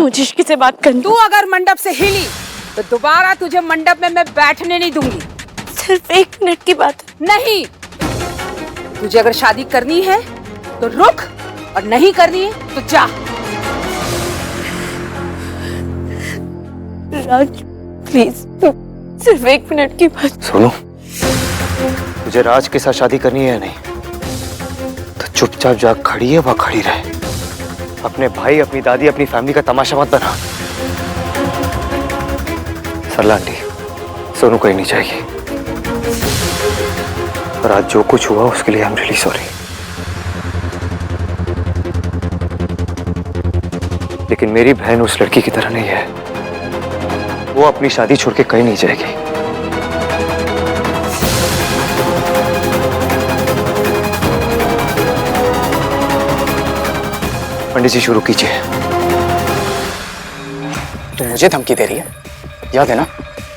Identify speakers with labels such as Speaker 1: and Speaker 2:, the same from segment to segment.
Speaker 1: मुझे इश्क से बात करनी।
Speaker 2: तू अगर मंडप से हिली तो दोबारा तुझे मंडप में मैं बैठने नहीं दूंगी।
Speaker 1: सिर्फ 1 मिनट की बात है।
Speaker 2: नहीं, तुझे अगर शादी करनी है तो रुक, और नहीं करनी है तो जा।
Speaker 1: राज प्लीज, सिर्फ 1 मिनट की बात।
Speaker 3: सोनू, तुझे राज के साथ शादी करनी है या नहीं? तो चुपचाप जा खड़ी है वहां खड़ी रहे। अपने भाई, अपनी दादी, अपनी फैमिली का तमाशा मत बना। सरला आंटी, सोनू कहीं नहीं जाएगी। और आज जो कुछ हुआ उसके लिए आई एम रियली सॉरी। लेकिन मेरी बहन उस लड़की की तरह नहीं है। वो अपनी शादी छोड़ के कहीं नहीं जाएगी। पंडित जी शुरू कीजिए।
Speaker 4: तू मुझे धमकी दे रही है? याद है ना,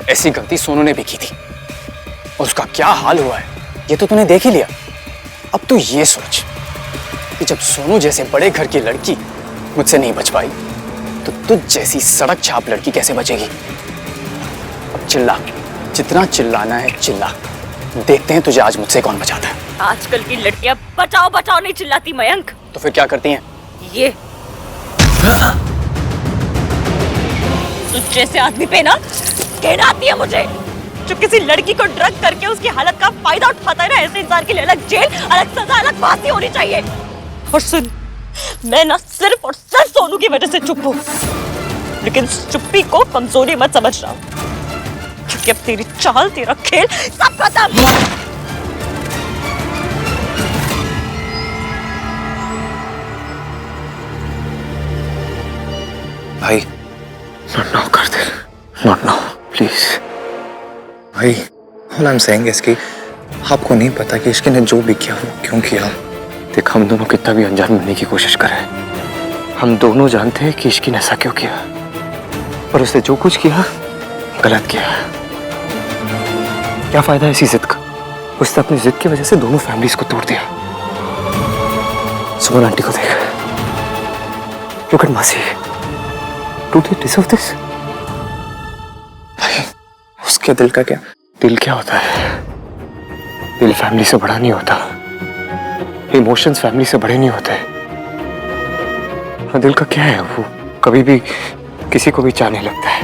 Speaker 4: ऐसी गलती सोनू ने भी की थी और उसका क्या हाल हुआ है ये तो तूने देख ही लिया। अब तू ये सोच कि जब सोनू जैसे बड़े घर की लड़की मुझसे नहीं बच पाई तो तुझ जैसी सड़क छाप लड़की कैसे बचेगी। अब चिल्ला, जितना चिल्लाना है चिल्ला। देखते हैं तुझे आज मुझसे कौन बचाता है।
Speaker 1: आजकल की लड़कियां बचाओ बचाओ नहीं चिल्लाती मयंक।
Speaker 4: तो फिर क्या करती हैं?
Speaker 1: ये तुझ जैसे आदमी पे ना घिन आती है मुझे, जो किसी लड़की को ड्रग करके उसकी हालत का फायदा उठाता है ना। ऐसे इंसान के लिए अलग जेल, अलग सजा, अलग फांसी होनी चाहिए। और सुन, मैं ना सिर्फ और सिर्फ सोनू की वजह से चुप हूँ, लेकिन चुप्पी को कमजोरी मत समझना, क्योंकि अब तेरी चाल, तेरा खेल सब खत्म।
Speaker 3: भाई नॉट नाउ कर दे, नॉट नाउ प्लीज।
Speaker 5: भाई all I'm saying is कि आपको नहीं पता कि इसके ने जो भी किया वो क्यों किया।
Speaker 3: देख, हम दोनों कितना भी अनजान बनने की कोशिश करें, हम दोनों जानते हैं कि इसकी ने ऐसा क्यों किया। पर उसने जो कुछ किया गलत किया। क्या फायदा है इसी जिद का? उसने अपनी जिद की वजह से दोनों फैमिलीज को तोड़ दिया। सुमन आंटी को देख, लुक एट मासी, डू दे डिजर्व दिस?
Speaker 5: भाई उसके दिल का क्या?
Speaker 3: दिल क्या होता है? दिल फैमिली से बड़ा नहीं होता, इमोशंस फैमिली से बड़े नहीं होते। दिल का क्या है? वो कभी भी किसी को भी चाहने लगता है।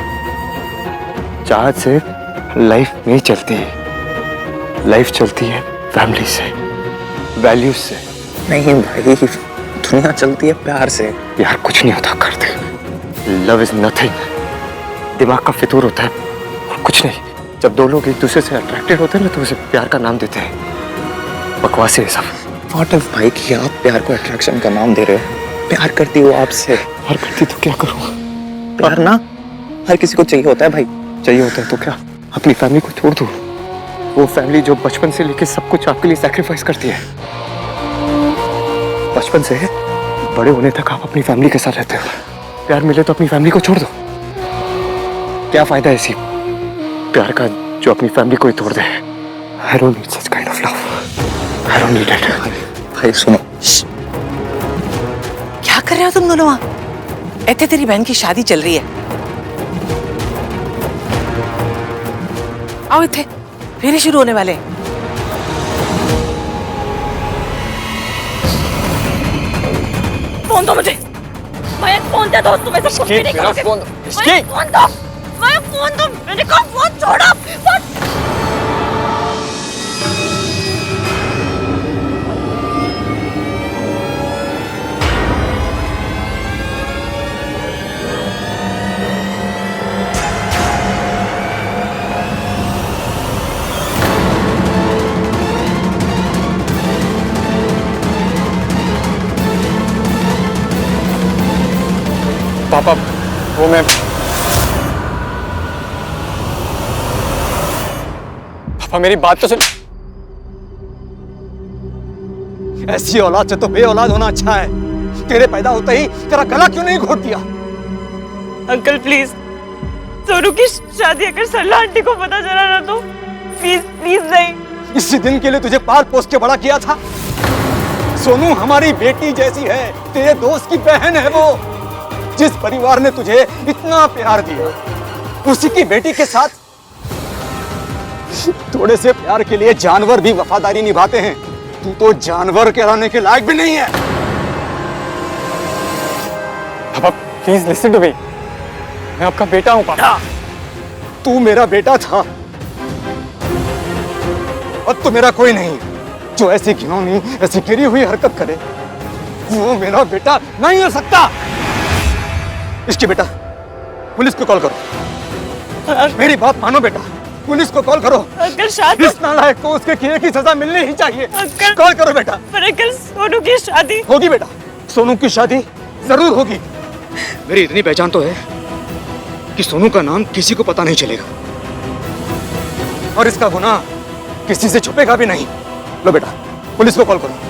Speaker 3: चाहत से लाइफ नहीं चलती है, लाइफ चलती है फैमिली से, वैल्यूज से।
Speaker 5: नहीं भाई, दुनिया चलती है प्यार से।
Speaker 3: यार कुछ नहीं होता, कर दे। लव इज नथिंग, दिमाग का फितूर होता है और कुछ नहीं। जब दो लोग एक दूसरे से अट्रैक्टेड होते हैं ना तो उसे प्यार का नाम देते हैं। बकवास है सब।
Speaker 5: What if भाई कि आप प्यार को अट्रैक्शन का नाम दे रहे हो? प्यार करती हो आपसे।
Speaker 3: प्यार करती तो क्या करूँ?
Speaker 5: प्यार ना हर किसी को चाहिए होता है भाई।
Speaker 3: चाहिए होता है तो क्या अपनी फैमिली को छोड़ दूँ? वो फैमिली जो बचपन से लेके सब कुछ आपके लिए सैक्रिफाइस करती है। बचपन से बड़े होने तक आप अपनी फैमिली के साथ रहते हो। प्यार मिले तो अपनी फैमिली को छोड़ दो। क्या फायदा है इसी प्यार का जो अपनी फैमिली को ही तोड़ दे? I don't need such kind of love. I don't need it.
Speaker 5: भाई सुनो,
Speaker 6: क्या कर रहे हो तुम दोनों वहां? ऐसे तेरी बहन की शादी चल रही है। आओ इथे, फिर ही शुरू होने वाले हैं।
Speaker 1: फोन दो मुझे। मैं फोन दे दो, तुम्हें से कुछ भी नहीं करोगे। फोन दो, मैं फोन दो, मैंने कहा फोन छोड़ो।
Speaker 4: पापा, वो मैं पापा मेरी बात तो सुन।
Speaker 7: ऐसी औलाद से तो बे औलाद होना अच्छा है। तेरे पैदा होते ही तेरा गला क्यों नहीं घोट दिया?
Speaker 1: अंकल प्लीज, सोनू की शादी अगर सरला आंटी को पता चला ना तो प्लीज प्लीज नहीं।
Speaker 7: इसी दिन के लिए तुझे पाल पोस के बड़ा किया था। सोनू हमारी बेटी जैसी है, तेरे दोस्त की बहन है वो। जिस परिवार ने तुझे इतना प्यार दिया, उसी की बेटी के साथ थोड़े से प्यार के लिए जानवर भी वफादारी निभाते हैं। तू तो जानवर कहलाने के लायक भी नहीं है।
Speaker 4: पापा प्लीज लिसन टू मी, मैं आपका बेटा हूं पापा।
Speaker 7: तू मेरा बेटा था, अब तो मेरा कोई नहीं जो ऐसी घिनौनी, ऐसी गिरी हुई हरकत करे। वो मेरा बेटा नहीं हो सकता। इसके बेटा, पुलिस को कॉल करो। मेरी बात मानो बेटा, पुलिस को कॉल करो।
Speaker 1: अंकल शादी,
Speaker 7: इस नालायक को उसके किए की सजा मिलनी ही चाहिए।
Speaker 1: अंकल
Speaker 7: कॉल करो बेटा।
Speaker 1: पर अंकल सोनू की शादी
Speaker 7: होगी बेटा, सोनू की शादी जरूर होगी। मेरी इतनी पहचान तो है कि सोनू का नाम किसी को पता नहीं चलेगा, और इसका गुनाह किसी से छुपेगा भी नहीं। लो बेटा, पुलिस को कॉल करो।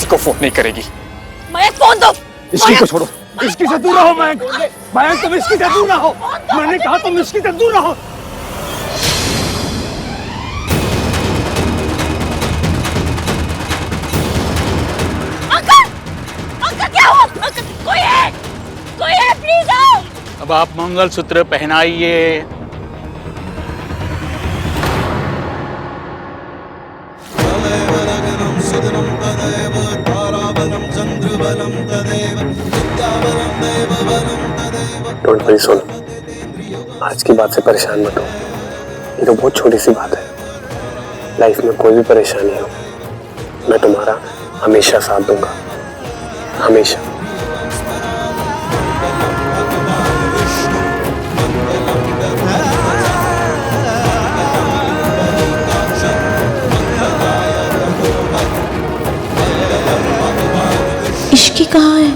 Speaker 4: को फोन नहीं करेगी।
Speaker 1: मयंक फोन दो।
Speaker 7: इसकी को छोड़ो, इसकी से दूर रहो। मयंक, मयंक तुम इसकी से दूर रहो। मैंने कहा तुम इसकी से दूर रहो।
Speaker 1: अंकल, अंकल क्या हुआ? अंकल कोई है प्लीज आओ।
Speaker 8: अब आप मंगलसूत्र पहनाइए।
Speaker 3: डोंट वरी सोनू, आज की बात से परेशान मत हो। ये तो बहुत छोटी सी बात है। लाइफ में कोई भी परेशानी हो, मैं तुम्हारा हमेशा साथ दूंगा, हमेशा।
Speaker 9: इश्की कहाँ है?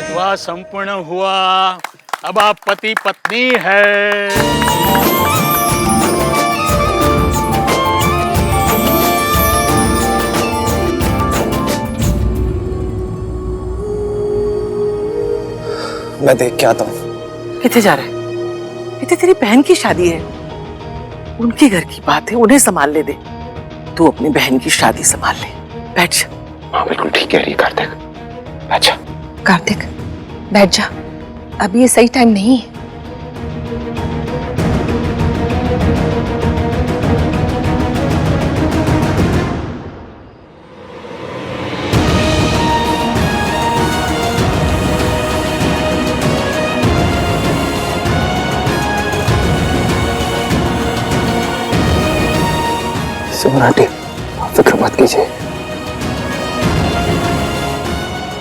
Speaker 8: विवाह संपूर्ण हुआ, अब आप पति पत्नी है।
Speaker 5: मैं देख के आता हूँ।
Speaker 6: किथे जा रहा है? इतनी तेरी बहन की शादी है, उनके घर की बात है, उन्हें संभाल ले दे। तू अपनी बहन की शादी संभाल ले। बैठ जा।
Speaker 3: हाँ बिल्कुल ठीक कह रही है कार्तिक। अच्छा
Speaker 9: कार्तिक बैठ जा, अभी ये सही टाइम नहीं है।
Speaker 3: सुमन आंटी, आप फिक्र मत कीजिए,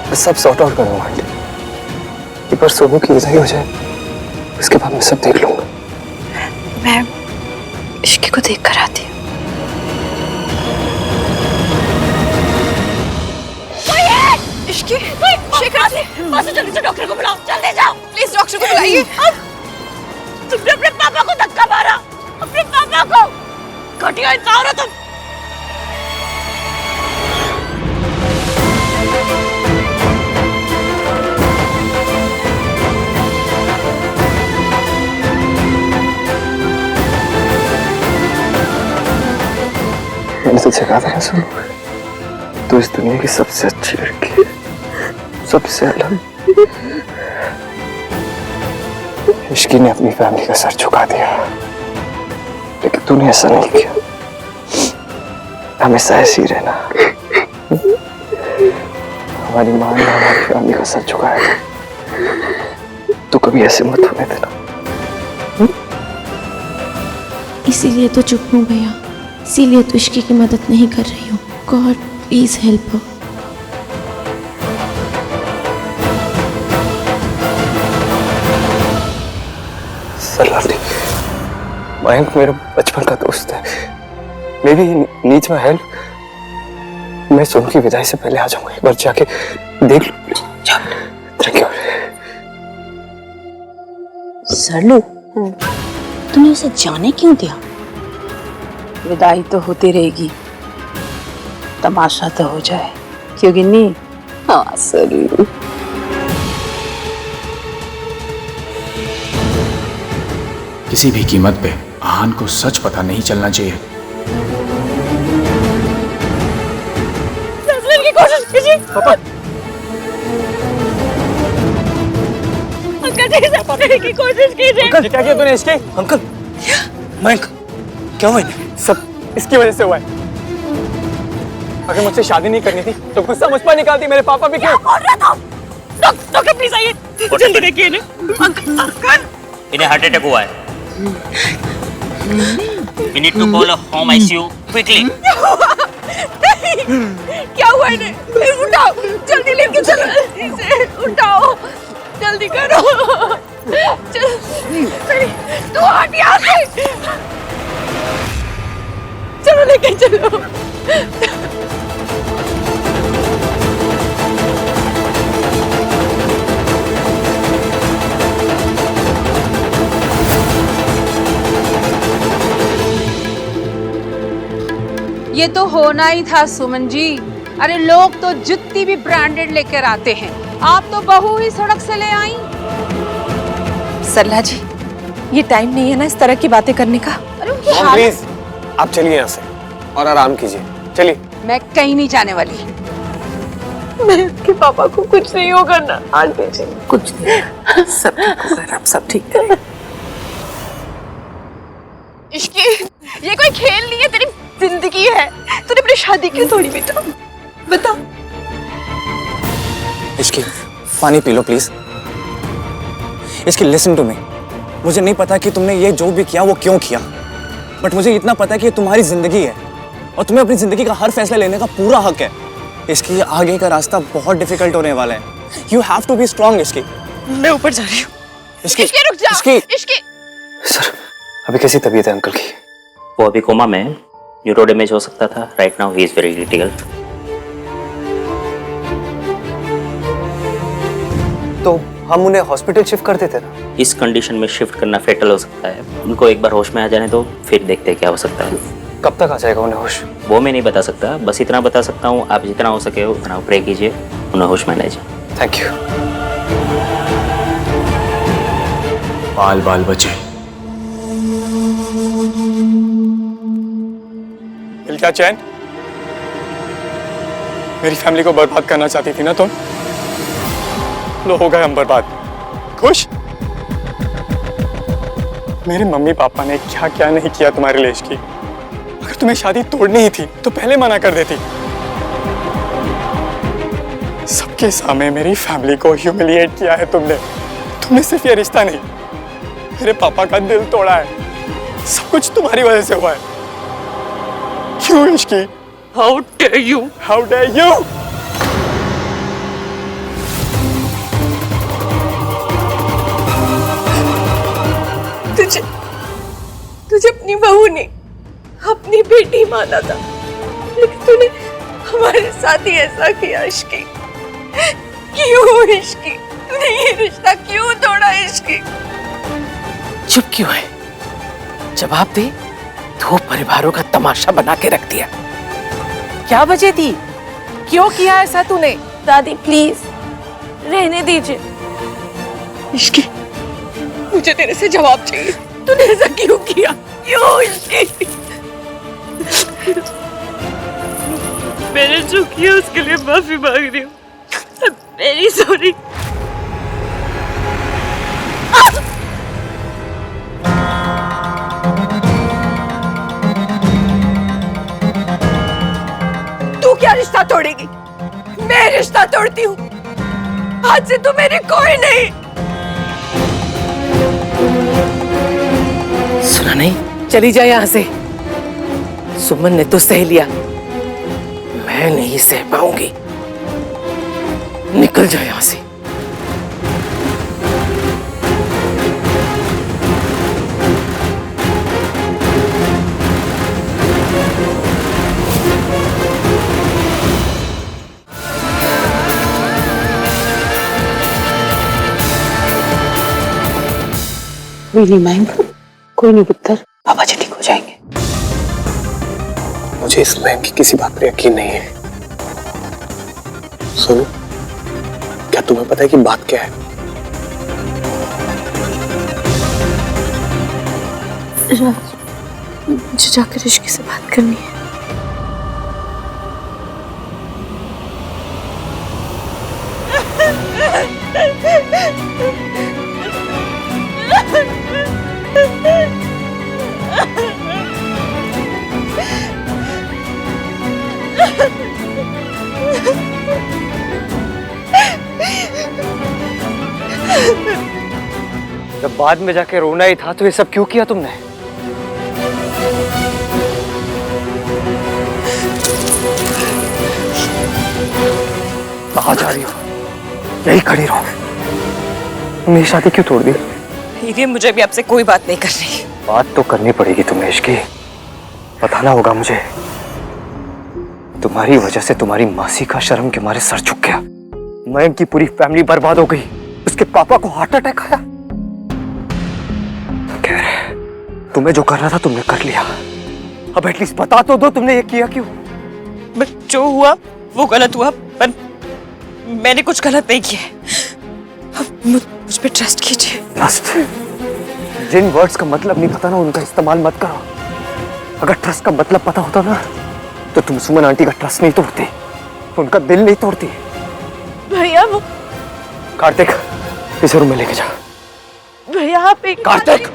Speaker 3: मैं सब सॉर्ट आउट करूंगा आंटी। एक बार सोनू की विदाई हो जाए, उसके बाद मैं सब देख लूंगा।
Speaker 9: मैं इश्की को देख कर आती हूँ। इश्की,
Speaker 1: शेखर जल्दी से डॉक्टर को बुलाओ, जल्दी जाओ
Speaker 9: प्लीज डॉक्टर को बुलाइए।
Speaker 1: तुमने अपने पापा को धक्का मारा, अपने पापा को। घटिया इंसान हो तुम।
Speaker 3: मैंने तुझसे कहा था ना सोनू, तू इस दुनिया की सबसे अच्छी लड़की है, सबसे अलग। इश्की ने अपनी फैमिली का सर झुका दिया, लेकिन तूने ऐसा नहीं किया। हमेशा ऐसी रहना। हमारी माँ ने हमारी फैमिली का सर झुकाया था, तू कभी ऐसे मत होने देना।
Speaker 10: इसीलिए तो चुप हूँ भैया, इसीलिए तो इश्की की मदद नहीं कर रही हूँ। God please help her.
Speaker 3: सलावती, मयंक मेरा बचपन का दोस्त है। May be needs my help. मैं सोनू की विदाई से पहले आ जाऊंगा, एक बार जाके देख लो। Thank you.
Speaker 2: सरलू, तूने उसे जाने क्यों दिया? विदाई तो होती रहेगी, तमाशा तो हो जाए, क्यों गिन्नी? हाँ सरलू।
Speaker 4: किसी भी कीमत पे आहान को सच पता नहीं चलना चाहिए।
Speaker 1: फैसले की कोशिश कीजिए पापा। अंकल जी फैसले की कोशिश कीजिए।
Speaker 7: अंकल क्या किया तूने इसके? अंकल मयंक क्या हुआ इन्हें? सब इसकी वजह से हुआ है। अगर मुझसे शादी नहीं करनी थी तो गुस्सा मुझ पर निकालती। मेरे पापा भी क्यों?
Speaker 1: डॉक्टर प्लीज आइए, जल्दी देखिए इन्हें। अंकल
Speaker 11: इन्हें हार्ट अटैक हुआ है। We need to call a home ICU quickly.
Speaker 1: क्या हुआ इन्हें? उठाओ, जल्दी लेके चलो, इसे उठाओ, जल्दी करो। तू हट यहाँ से, चलो लेके चलो।
Speaker 2: ये तो होना ही था सुमन जी। अरे लोग तो जुत्ती भी ब्रांडेड लेकर आते हैं, आप तो बहू ही सड़क से ले आई।
Speaker 9: सरला जी, ये टाइम नहीं है ना इस तरह की बातें करने का।
Speaker 2: अरे उनकी हालत।
Speaker 7: प्लीज आप चलिए यहाँ से और आराम कीजिए, चलिए।
Speaker 2: मैं कहीं नहीं जाने वाली।
Speaker 9: मैं उसके पापा को कुछ नहीं होगा ना आंटी जी, कुछ नहीं, सब ठीक होगा, आप सब ठीक करें।
Speaker 1: इश्की, ये कोई खेल नहीं है, तेरी जिंदगी है। तूने अपनी शादी क्यों तोड़ी बेटा? बता।
Speaker 5: इसकी पानी पी लो प्लीज। इसकी लिसन टू मी। मुझे नहीं पता कि तुमने ये जो भी किया वो क्यों किया, बट मुझे इतना पता है कि ये तुम्हारी जिंदगी है और तुम्हें अपनी जिंदगी का हर फैसला लेने का पूरा हक है। इसकी आगे का रास्ता बहुत डिफिकल्ट होने वाला है। You have to be strong. इसकी
Speaker 1: मैं ऊपर जा रही हूँ।
Speaker 5: इसकी
Speaker 1: रुक जा।
Speaker 5: इसकी
Speaker 3: सर, अभी कैसी तबीयत है अंकल की?
Speaker 11: वो अभी कोमा में है, न्यूरो डैमेज हो सकता था। Right now he is very critical.
Speaker 3: तो हम उन्हें हॉस्पिटल शिफ्ट कर देते ना?
Speaker 11: इस कंडीशन में शिफ्ट करना फेटल हो सकता है। उनको एक बार होश में आ जाने तो फिर देखते हैं क्या हो सकता है।
Speaker 3: कब तक आ जाएगा उन्हें होश?
Speaker 11: वो मैं नहीं बता सकता, बस इतना बता सकता हूँ, आप जितना हो सके उतना प्रे कीजिए, उन्हें होश में लाइए।
Speaker 3: Thank you.
Speaker 4: बाल बाल बचे।
Speaker 7: मिल क्या चैन? मेरी फैमिली को बर्बाद करना चाहती थी ना तुम? लो हो गए हम बर्बाद। खुश? मेरे मम्मी पापा ने क्या क्या नहीं किया तुम्हारे लिए इसकी। अगर तुम्हें शादी तोड़नी ही थी तो पहले मना कर देती। सबके सामने मेरी फैमिली को ह्यूमिलिएट किया है तुमने। तुमने सिर्फ ये रिश्ता नहीं, मेरे पापा का दिल तोड़ा है। सब कुछ तुम्हारी वजह से हुआ है। क्यों Ishki?
Speaker 1: How dare you?
Speaker 7: How dare you?
Speaker 1: तुझे अपनी बहू ने अपनी बेटी माना था, लेकिन तूने हमारे साथ ही ऐसा किया। इश्की, क्यों इश्की? तूने ये रिश्ता क्यों तोड़ा इश्की?
Speaker 6: चुप क्यों है? जवाब दे। दो परिवारों का तमाशा बना के रख दिया। क्या वजह थी? क्यों किया ऐसा तूने?
Speaker 1: दादी प्लीज रहने दीजिए। इश्की, मुझे तेरे से जवाब चाहिए। तूने ऐसा क्यों किया? क्यों इश्की? मैंने जो किया उसके लिए माफी मांग रही हूँ। Very sorry. तू क्या रिश्ता तोड़ेगी? मैं रिश्ता तोड़ती हूँ। आज से तू मेरी कोई नहीं।
Speaker 6: सुना नहीं? चली जा यहां से। सुमन ने तो सह लिया, मैं नहीं सह पाऊंगी। निकल जा यहां से।
Speaker 2: कोई नहीं मयंक, कोई नहीं पुत्र, पापा जी ठीक हो जाएंगे।
Speaker 5: मुझे इस बहन की किसी बात पर यकीन नहीं है। सुनो, क्या तुम्हें पता है कि बात क्या है?
Speaker 10: राज, मुझे जाकर इश्क से बात करनी है।
Speaker 3: जब बाद में जाके रोना ही था तो ये सब क्यों किया तुमने? कहाँ जा रही हो? यही खड़ी रहो। तुमने शादी क्यों तोड़ दी?
Speaker 1: ये मुझे भी आपसे कोई बात नहीं करनी।
Speaker 3: बात तो करनी पड़ेगी तुम्हें इश्की। बताना होगा मुझे। तुम्हारी वजह से तुम्हारी मासी का शर्म के मारे सर झुक गया। मयंक की पूरी फैमिली बर्बाद हो गई। उसके पापा को हार्ट अटैक आया। खैर, तुम्हें जो करना था तुमने कर लिया। अब एटलीस्ट बता तो दो तुमने ये किया क्यों?
Speaker 1: बट जो हुआ वो गलत हुआ, पर मैंने कुछ गलत नहीं किया। मुझ पे ट्रस्ट कीजिए।
Speaker 3: ट्रस्ट? जिन वर्ड्स का मतलब नहीं पता ना उनका इस्तेमाल मत करो। अगर ट्रस्ट का मतलब पता होता ना तो तुम सुमन आंटी का ट्रस्ट नहीं तोड़ती, उनका दिल नहीं तोड़ती।
Speaker 9: भैया वो
Speaker 3: कार्तिक, इस रूम में लेके जा।
Speaker 9: भैया आप एक
Speaker 3: कार्तिक!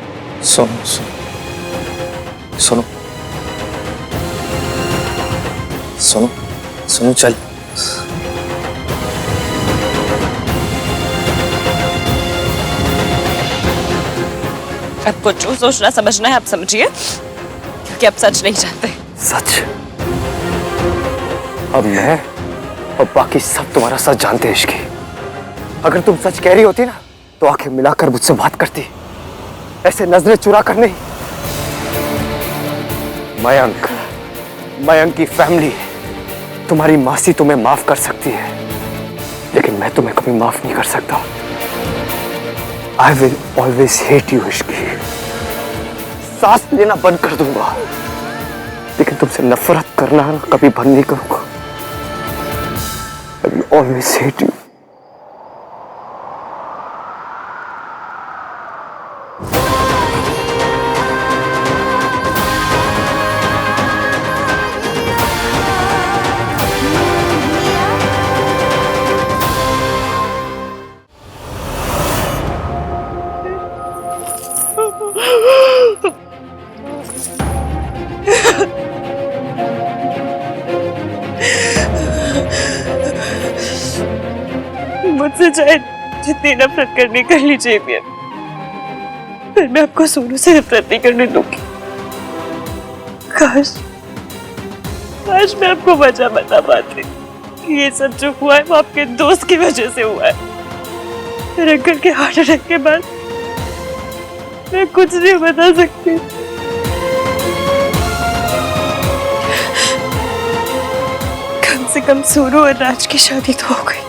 Speaker 5: सुनो सुनो सुनो सुनो सुनो, चल।
Speaker 1: आपको जो सोचना समझना है आप समझिए, क्योंकि आप सच नहीं जानते।
Speaker 3: सच? अब मैं और बाकी सब तुम्हारा सच जानते हैं इश्की। अगर तुम सच कह रही होती ना तो आंखें मिलाकर मुझसे बात करती, ऐसे नजरें चुरा कर नहीं। मयंक की फैमिली, तुम्हारी मासी तुम्हें माफ कर सकती है, लेकिन मैं तुम्हें कभी माफ नहीं कर सकता। I will always hate you Ishki. सांस लेना बंद कर दूंगा, लेकिन तुमसे नफरत करना ना कभी बंद नहीं करूंगा। I will always hate you।
Speaker 1: मुझसे चाहे जितनी नफरत करनी कर लीजिए, पर मैं आपको सोनू से नफरत नहीं करने दूंगी। काश मैं आपको वजह बता पाती। ये सब जो हुआ है वो आपके दोस्त की वजह से हुआ है। मेरे अंकल के हार्ट अटैक के बाद मैं कुछ नहीं बता सकती। कम से कम सोनू और राज की शादी तो हो गई।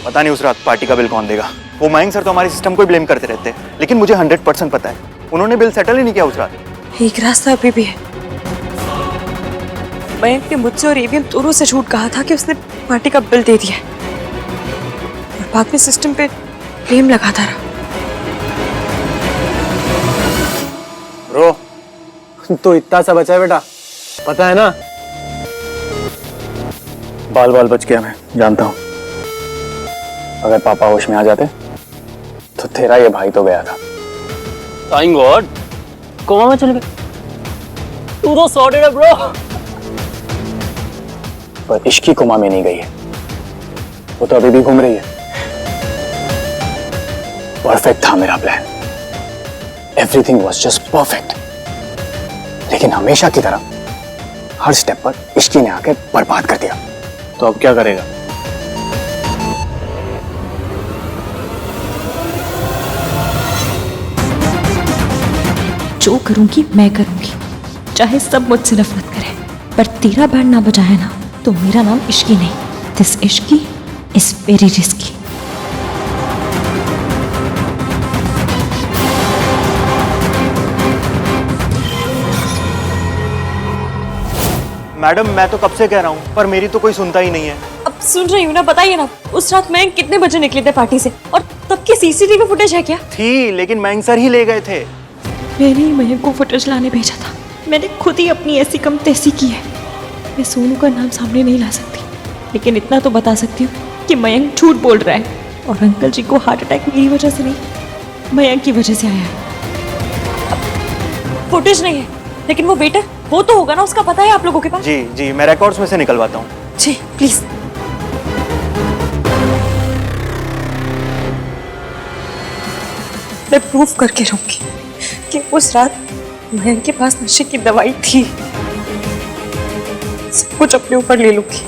Speaker 7: पता नहीं उस रात पार्टी का बिल कौन देगा। वो मयंक सर तो हमारे सिस्टम को ही ब्लेम करते रहते हैं, लेकिन मुझे 100% पता है उन्होंने बिल सेटल ही नहीं किया उस रात।
Speaker 1: एक रास्ता अभी भी है। मयंक ने मुझसे और एवीएम दोनों से झूठ कहा था कि उसने पार्टी का बिल दे दिया और बाद में सिस्टम पे ब्लेम लगाता रहा।
Speaker 5: ब्रो, तो इतना सा बचा है बेटा, पता है ना? बाल बाल बच गया, मैं जानता हूं। अगर पापा होश में आ जाते तो तेरा ये भाई तो गया था।
Speaker 11: थैंक गॉड, कोमा में चल गए। तू तो सॉर्टेड है ब्रो।
Speaker 5: पर इश्की कोमा में नहीं गई है, वो तो अभी भी घूम रही है। परफेक्ट था मेरा plan.
Speaker 4: Everything was just perfect, लेकिन हमेशा की तरह हर स्टेप पर इश्की ने आके बर्बाद कर दिया।
Speaker 3: तो अब क्या करेगा?
Speaker 10: जो करूंगी मैं करूंगी, चाहे सब मुझसे नफरत करें, पर तेरा बैंड ना बजाया ना तो मेरा नाम इश्की नहीं। This Ishki is very risky.
Speaker 3: Madam मैं तो कब से कह रहा हूँ, पर मेरी तो कोई सुनता ही नहीं है।
Speaker 1: अब सुन रही हूँ ना, बताइए ना उस रात मैं कितने बजे निकले थे पार्टी से, और तब की सीसीटीवी फुटेज है क्या?
Speaker 3: थी, लेकिन मयंक सर ही ले गए थे।
Speaker 10: मैंने ही मयंक को फुटेज लाने भेजा था। मैंने खुद ही अपनी ऐसी कम तैसी की है। मैं सोनू का नाम सामने नहीं ला सकती, लेकिन इतना तो बता सकती हूँ कि मयंक झूठ बोल रहा है, और अंकल जी को हार्ट अटैक मेरी वजह से नहीं, मयंक की वजह से आया है।
Speaker 1: फुटेज नहीं है, लेकिन वो वेटर वो तो होगा ना, उसका पता है आप लोगों के पास?
Speaker 3: जी जी, मैं रिकॉर्ड्स में से निकलवाता हूँ।
Speaker 1: जी प्लीज। मैं प्रूफ करके रहूंगी कि उस रात मयंक के पास नशे की दवाई थी। सब कुछ अपने ऊपर ले लूंगी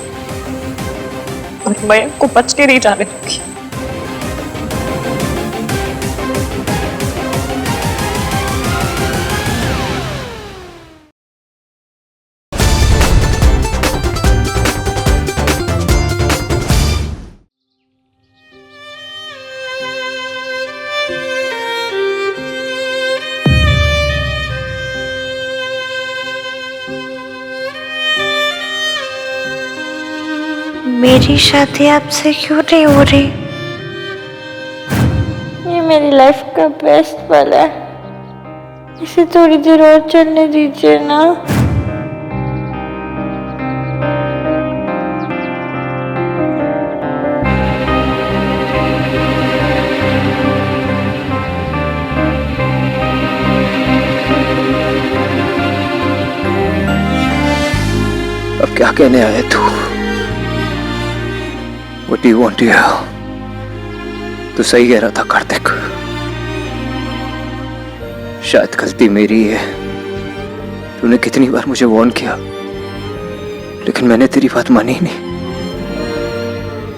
Speaker 1: और मयंक को बच के नहीं जाने दूंगी।
Speaker 12: मेरी शादी आपसे क्यों नहीं हो रही? ये मेरी लाइफ का बेस्ट पल है, इसे थोड़ी देर और चलने दीजिए ना।
Speaker 3: अब क्या कहने आया तू? What do you want to hear? तू सही कह रहा था कार्तिक, शायद गलती मेरी है। तूने कितनी बार मुझे वार्न किया, लेकिन मैंने तेरी बात मानी ही नहीं।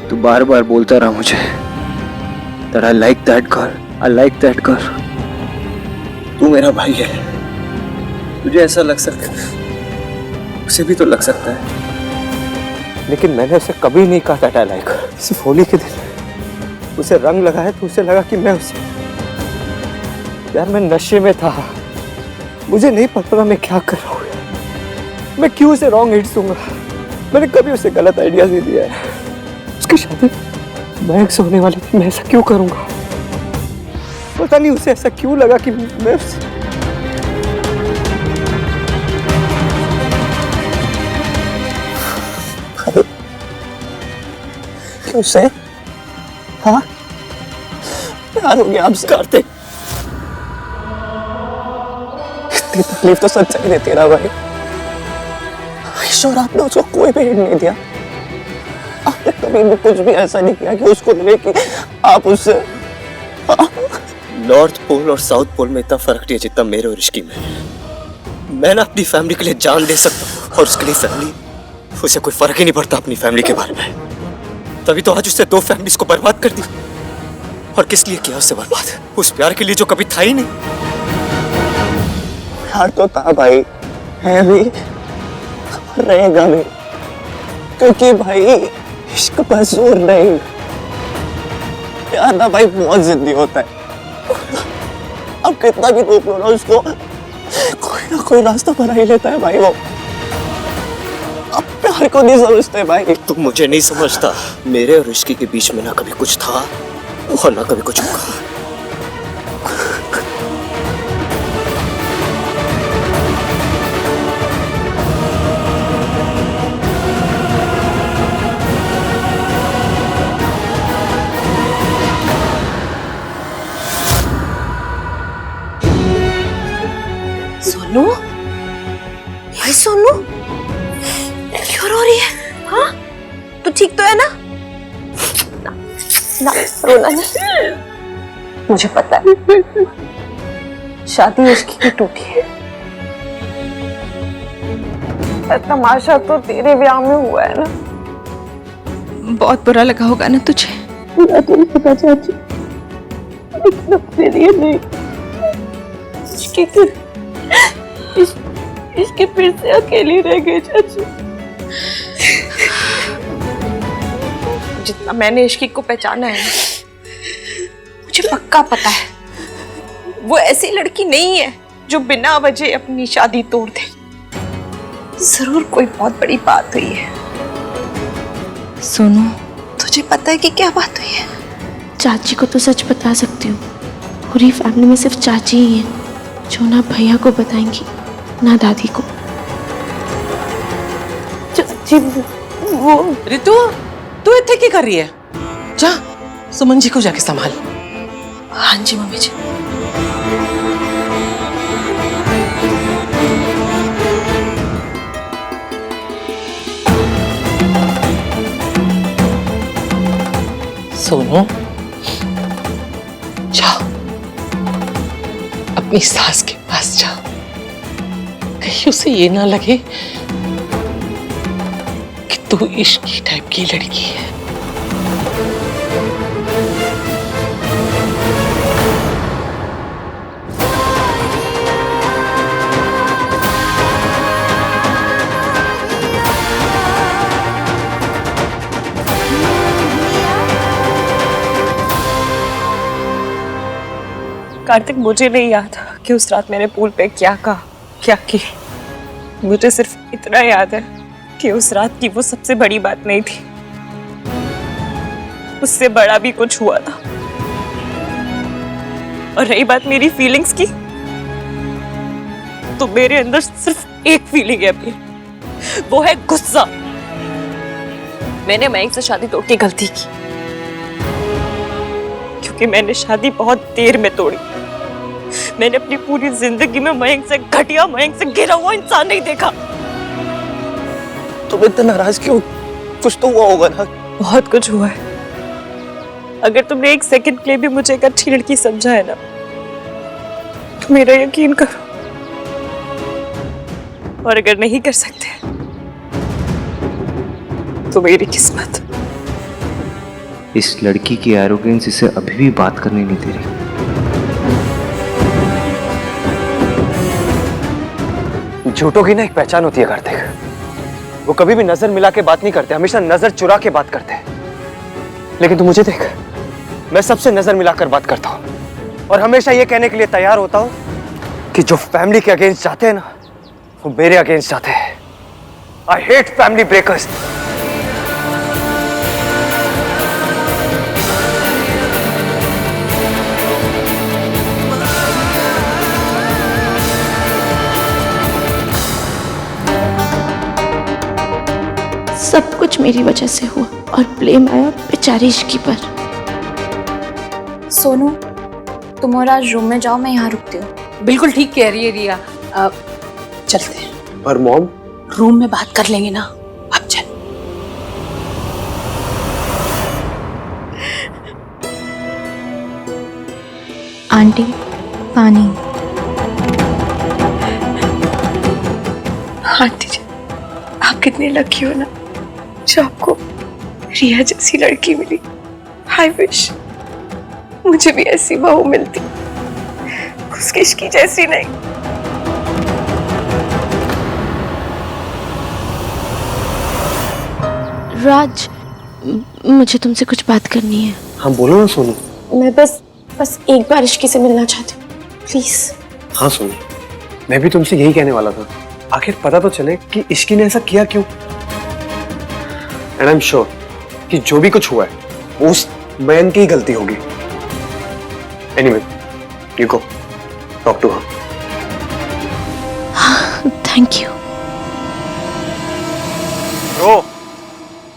Speaker 3: तू बार बार बोलता रहा मुझे that I like that girl, I like that girl। तू मेरा भाई है, तुझे ऐसा लग सकता है, उसे भी तो लग सकता है, लेकिन मैंने उसे कभी नहीं कहा था I like her। सिर्फ होली के दिन उसे रंग लगा है तो उसे लगा कि मैं उसे, यार मैं नशे में था, मुझे नहीं पता था मैं क्या कर रहा हूँ। मैं क्यों उसे रॉन्ग हिट्स दूंगा? मैंने कभी उसे गलत आइडियाज नहीं दिया है। उसकी शादी मयंक से होने वाली थी, मैं ऐसा क्यों करूंगा? पता नहीं उसे ऐसा क्यों लगा कि मैं उसे...
Speaker 5: उससे हाँ प्यार हो गया आपसे कार्तिक। इतनी तकलीफ तो सच्चाई देती ना भाई। ईश्वर आपने उसको कोई भी हिंट नहीं दिया, आपने कभी भी कुछ भी ऐसा नहीं किया कि उसको लगे कि आप उससे
Speaker 3: नॉर्थ पोल और साउथ पोल में इतना फर्क नहीं है जितना मेरे और इश्की में। मैं ना अपनी फैमिली के लिए जान दे सकता हूँ, और उसके लिए फैमिली, उसे कोई फर्क ही नहीं पड़ता अपनी फैमिली के बारे में। तभी तो आज उससे 2 फैमिलीज को बर्बाद कर दी। और किस लिए किया उससे बर्बाद? उस प्यार के लिए जो कभी था ही नहीं।
Speaker 5: प्यार तो था भाई, है भी, रहेगा भी, क्योंकि भाई इश्क पर जोर नहीं, प्यार ना भाई बहुत जिद्दी होता है। अब कितना भी रोक लो ना उसको, कोई ना कोई रास्ता बना ही लेता है भाई वो। अब प्यार को नहीं समझते भाई।
Speaker 3: तुम मुझे नहीं समझता। मेरे और इश्की के बीच में ना कभी कुछ था और ना कभी कुछ होगा।
Speaker 10: सोनू, भाई सोनू, क्यों रो रही है? हाँ, तू ठीक तो है ना? ना रोना नहीं। मुझे पता है
Speaker 9: शादी इश्क की टूटी है। तमाशा तो तेरे ब्याह में हुआ है ना।
Speaker 10: बहुत बुरा लगा होगा ना तुझे?
Speaker 12: बुरा तो नहीं पता चाची, लेकिन अपने लिए नहीं। इसके फिर से अकेली रह गई चाची।
Speaker 9: जितना मैंने इश्की को पहचाना है, मुझे पक्का पता है वो ऐसी लड़की नहीं है जो बिना वजह अपनी शादी तोड़ दे। जरूर कोई बहुत बड़ी बात हुई है।
Speaker 10: सोनू,
Speaker 9: तुझे पता है कि क्या बात हुई है?
Speaker 12: चाची को तो सच बता सकती हूँ। पूरी फैमिली में सिर्फ चाची ही है जो ना भैया को बताएंगी ना दादी को।
Speaker 9: चाची वो
Speaker 6: रितु, तू इतने की कर रही है? जा सुमन जी को जाके संभाल।
Speaker 9: हाँ जी मम्मी जी।
Speaker 6: सोनू, जाओ अपनी सास के पास जाओ, कहीं उसे ये ना लगे कि तू इश्की टाइप की लड़की है।
Speaker 9: कार्तिक, मुझे नहीं याद कि उस रात मैंने पूल पे क्या कहा, क्या किया। मुझे सिर्फ इतना याद है कि उस रात की वो सबसे बड़ी बात नहीं थी, उससे बड़ा भी कुछ हुआ था। और रही बात मेरी फीलिंग्स की, तो मेरे अंदर सिर्फ एक फीलिंग है अभी, वो है गुस्सा। मैंने मयंक से शादी तोड़ के गलती की, क्योंकि मैंने शादी बहुत देर में तोड़ी। मैंने अपनी पूरी जिंदगी में मयंक से घटिया, मयंक से गिरा हुआ इंसान नहीं देखा।
Speaker 5: तुम इतना नाराज क्यों? कुछ तो हुआ होगा ना।
Speaker 9: बहुत कुछ हुआ है। अगर तुमने एक सेकंड के लिए भी मुझे एक अच्छी लड़की समझा है ना, तो मेरा यकीन करो। और अगर नहीं कर सकते तो मेरी किस्मत।
Speaker 3: इस लड़की की एरोगेंस इसे अभी भी बात करने नहीं दे रही।
Speaker 7: झूठों की ना एक पहचान होती है कार्तिक। वो कभी भी नजर मिला के बात नहीं करते, हमेशा नजर चुरा के बात करते हैं। लेकिन तू मुझे देख, मैं सबसे नजर मिलाकर बात करता हूं और हमेशा ये कहने के लिए तैयार होता हूं कि जो फैमिली के अगेंस्ट जाते हैं ना, वो मेरे अगेंस्ट जाते हैं। I hate family breakers.
Speaker 12: सब कुछ मेरी वजह से हुआ और ब्लेम आया बेचारी इश्की पर।
Speaker 13: सोनू, तुम और आज रूम में जाओ, मैं यहाँ रुकती हूँ।
Speaker 2: बिल्कुल ठीक कह रही है रिया। अब चलते हैं।
Speaker 3: पर मॉम,
Speaker 2: रूम में बात कर लेंगे ना, अब चल।
Speaker 13: आंटी, पानी।
Speaker 9: आंटी जी, आप कितनी लकी हो ना जो आपको रिया जैसी लड़की मिली। आई विश मुझे भी ऐसी बहू मिलती, उसकी इश्की जैसी नहीं।
Speaker 12: राज, मुझे तुमसे कुछ बात करनी है।
Speaker 3: हाँ बोलो ना सोनू।
Speaker 12: मैं बस एक बार इश्की से मिलना चाहती हूँ, प्लीज।
Speaker 3: हाँ सोनू, मैं भी तुमसे यही कहने वाला था। आखिर पता तो चले कि इश्की ने ऐसा किया क्यों। एंड आई एम श्योर कि जो भी कुछ हुआ है वो उस मयंक की गलती होगी। Anyway, you go talk to her.
Speaker 12: Thank you.
Speaker 5: Bro,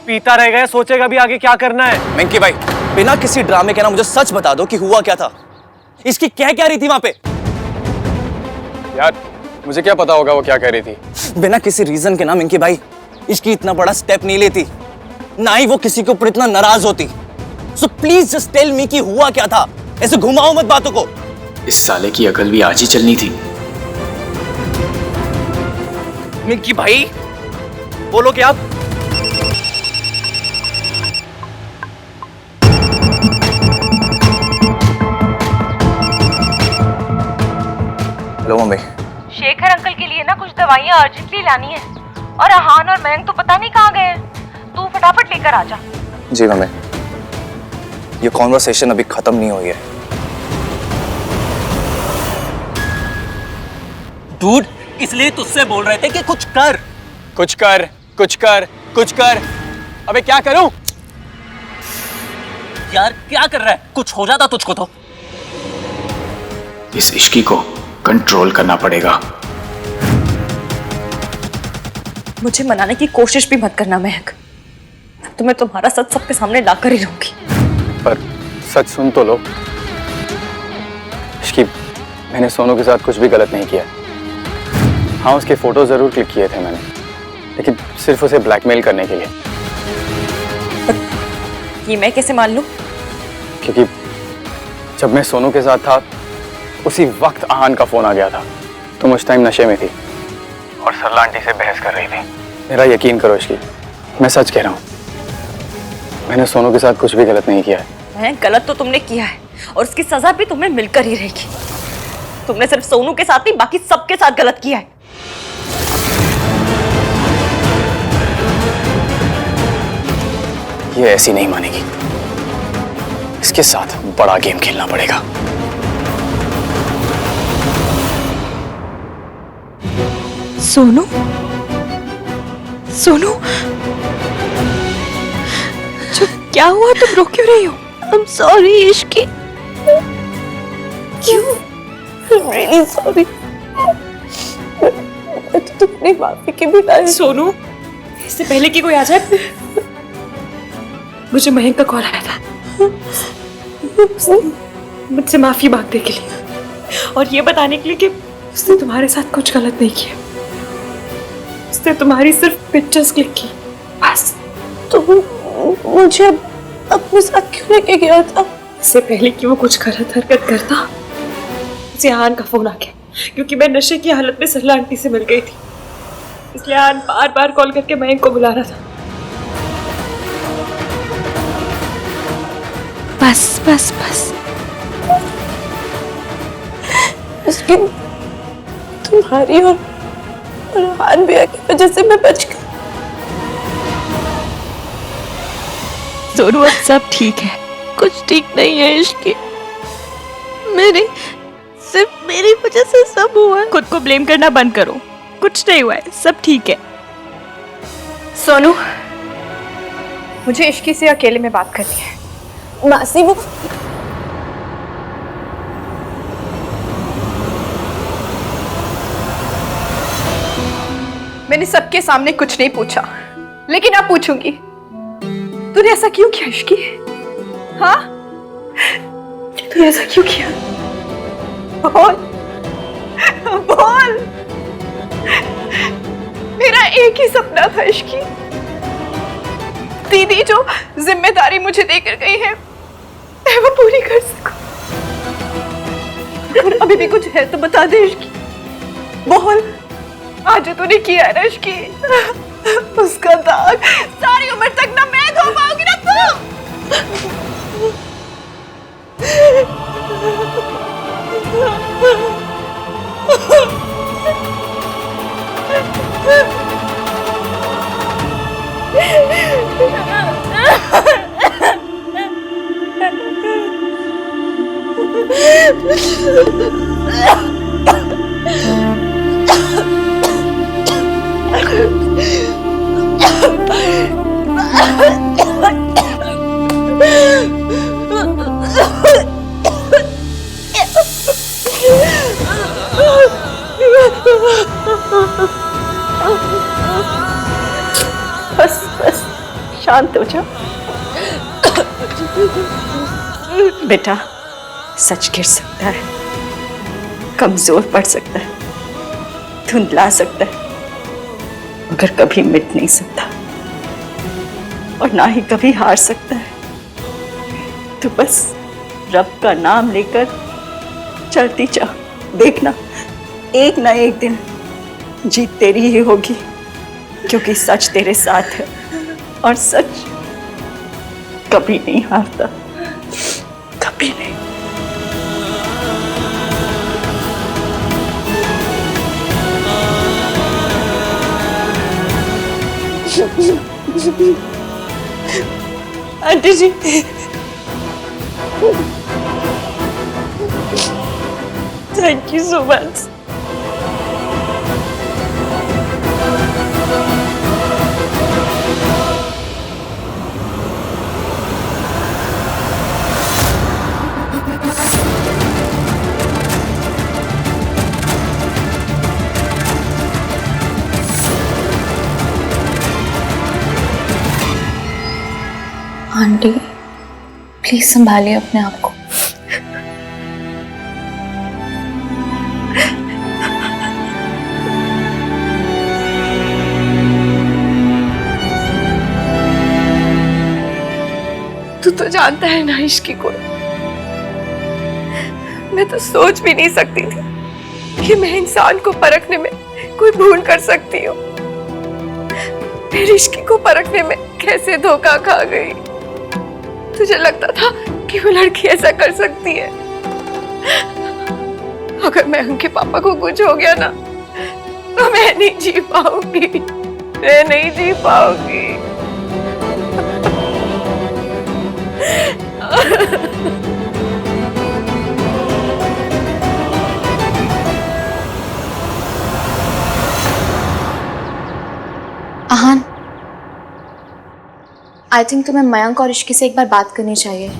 Speaker 5: पीता रह गया, सोचेगा भी आगे क्या करना है। मेंकी भाई, बिना किसी ड्रामे के ना मुझे सच बता दो कि हुआ क्या था। इसकी क्या रही थी वहां पे?
Speaker 4: यार मुझे क्या पता होगा वो क्या कह रही थी।
Speaker 5: बिना किसी रीजन के ना मिंकी भाई इसकी इतना बड़ा स्टेप नहीं लेती, ना ही वो किसी के ऊपर इतना नाराज होती। So please just tell me कि हुआ क्या था। ऐसे घुमाओ मत बातों को।
Speaker 4: इस साले की अकल भी आज ही चलनी थी।
Speaker 5: मिंकी भाई, बोलो क्या आप? Hello mummy.
Speaker 9: शेखर अंकल के लिए ना कुछ दवाइयाँ अर्जेंटली लानी है और अहान और मयंक तो पता नहीं कहाँ गए हैं। तू फटाफट लेकर आ जा।
Speaker 5: जी मम्मी, ये कॉन्वर्सेशन अभी खत्म नहीं हुई है।
Speaker 6: डूड, इसलिए तुझसे बोल रहे थे कि कुछ कर।
Speaker 4: कुछ कर, कुछ कर, कुछ कर। अबे क्या करूं?
Speaker 6: यार क्या कर रहा है? कुछ हो जाता तुझको तो।
Speaker 4: इस इश्की को कंट्रोल करना पड़ेगा।
Speaker 1: मुझे मनाने की कोशिश भी मत करना महक, तो मैं तुम्हारा सच सबके सामने लाकर ही रहूंगी।
Speaker 4: पर सच सुन तो लो। इश्की, मैंने सोनू के साथ कुछ भी गलत नहीं किया। हाँ, उसके फोटो जरूर क्लिक किए थे मैंने, लेकिन सिर्फ उसे ब्लैकमेल करने के लिए।
Speaker 1: ये मैं कैसे मान लूं?
Speaker 4: क्योंकि जब मैं सोनू के साथ था उसी वक्त आहान का फोन आ गया था। तुम उस टाइम नशे में थी और सरला आंटी से बहस कर रही थी। मेरा यकीन करो इश्की, मैं सच कह रहा हूँ। मैंने सोनू के साथ कुछ भी गलत नहीं किया है।
Speaker 1: महक, गलत तो तुमने किया है और उसकी सजा भी तुम्हें मिलकर ही रहेगी। तुमने सिर्फ सोनू के साथ नहीं, बाकी सबके साथ गलत किया है।
Speaker 4: ये ऐसी नहीं मानेगी। इसके साथ बड़ा गेम खेलना पड़ेगा।
Speaker 10: सोनू, सोनू, क्या हुआ? तुम रो क्यों रही हो?
Speaker 12: I'm sorry Ishki.
Speaker 9: क्यों? I'm really sorry। मैं तो तुम्हारी माफी के बिना।
Speaker 10: सोनू, इससे पहले कि कोई आ जाए, मुझे मयंक का कॉल आया था मुझसे माफी मांगने के लिए और ये बताने के लिए कि उसने तुम्हारे साथ कुछ गलत नहीं किया। उसने तुम्हारी सिर्फ पिक्चर्स क्लिक की, बस।
Speaker 9: तो मुझे अपने साथ क्यों लेके गया था?
Speaker 10: इससे पहले कि वो कुछ गलत हरकत करता, उसे आहान का फोन आ गया, क्योंकि मैं नशे की हालत में सरला आंटी से मिल गई थी। इसलिए आहान बार बार कॉल करके मयंक को बुला रहा था।
Speaker 12: बस बस बस।
Speaker 9: लेकिन तुम्हारी और आहान भैया की वजह से मैं बच गई।
Speaker 12: सोनू, अब सब ठीक है। कुछ ठीक नहीं है इश्की। सिर्फ मेरी वजह से सब हुआ है।
Speaker 10: खुद को ब्लेम करना बंद करो। कुछ नहीं हुआ है, सब ठीक है।
Speaker 9: सोनू, मुझे इश्की से अकेले में बात करनी है। मासी, वो मैंने सबके सामने कुछ नहीं पूछा, लेकिन अब पूछूंगी। तूने ऐसा क्यों किया इश्की? हाँ, तूने ऐसा क्यों किया? बोल बोल। मेरा एक ही सपना था इश्की, दीदी जो जिम्मेदारी मुझे देकर गई है मैं वो पूरी कर सकूं। अगर अभी भी कुछ है तो बता दे इश्की। बोल, आज जो तूने किया है ना इश्की, उसका दाग सारी उम्र तक ना मैं धो पाऊंगी ना तू। बस बस, शांत हो जा बेटा। सच गिर सकता है, कमजोर पड़ सकता है, धुंधला सकता है, मगर कभी मिट नहीं सकता और ना ही कभी हार सकता है। तो बस रब का नाम लेकर
Speaker 2: चलती जा, देखना एक ना एक दिन जीत तेरी ही होगी, क्योंकि सच तेरे साथ है और सच कभी नहीं हारता, कभी नहीं। Aunty ji, thank you so much.
Speaker 13: Aunty please संभालिए अपने आप को।
Speaker 9: तू तो जानता है ना इश्की को, मैं तो सोच भी नहीं सकती थी कि मैं इंसान को परखने में कोई भूल कर सकती हूँ। फिर इश्की को परखने में कैसे धोखा खा गई। तुझे लगता था कि वो लड़की ऐसा कर सकती है। अगर मैं उनके पापा को कुछ हो गया ना तो मैं नहीं जी पाऊंगी, मैं नहीं जी पाऊंगी।
Speaker 13: आहान, आई थिंक तुम्हें मयंक और इश्की से एक बार बात करनी चाहिए।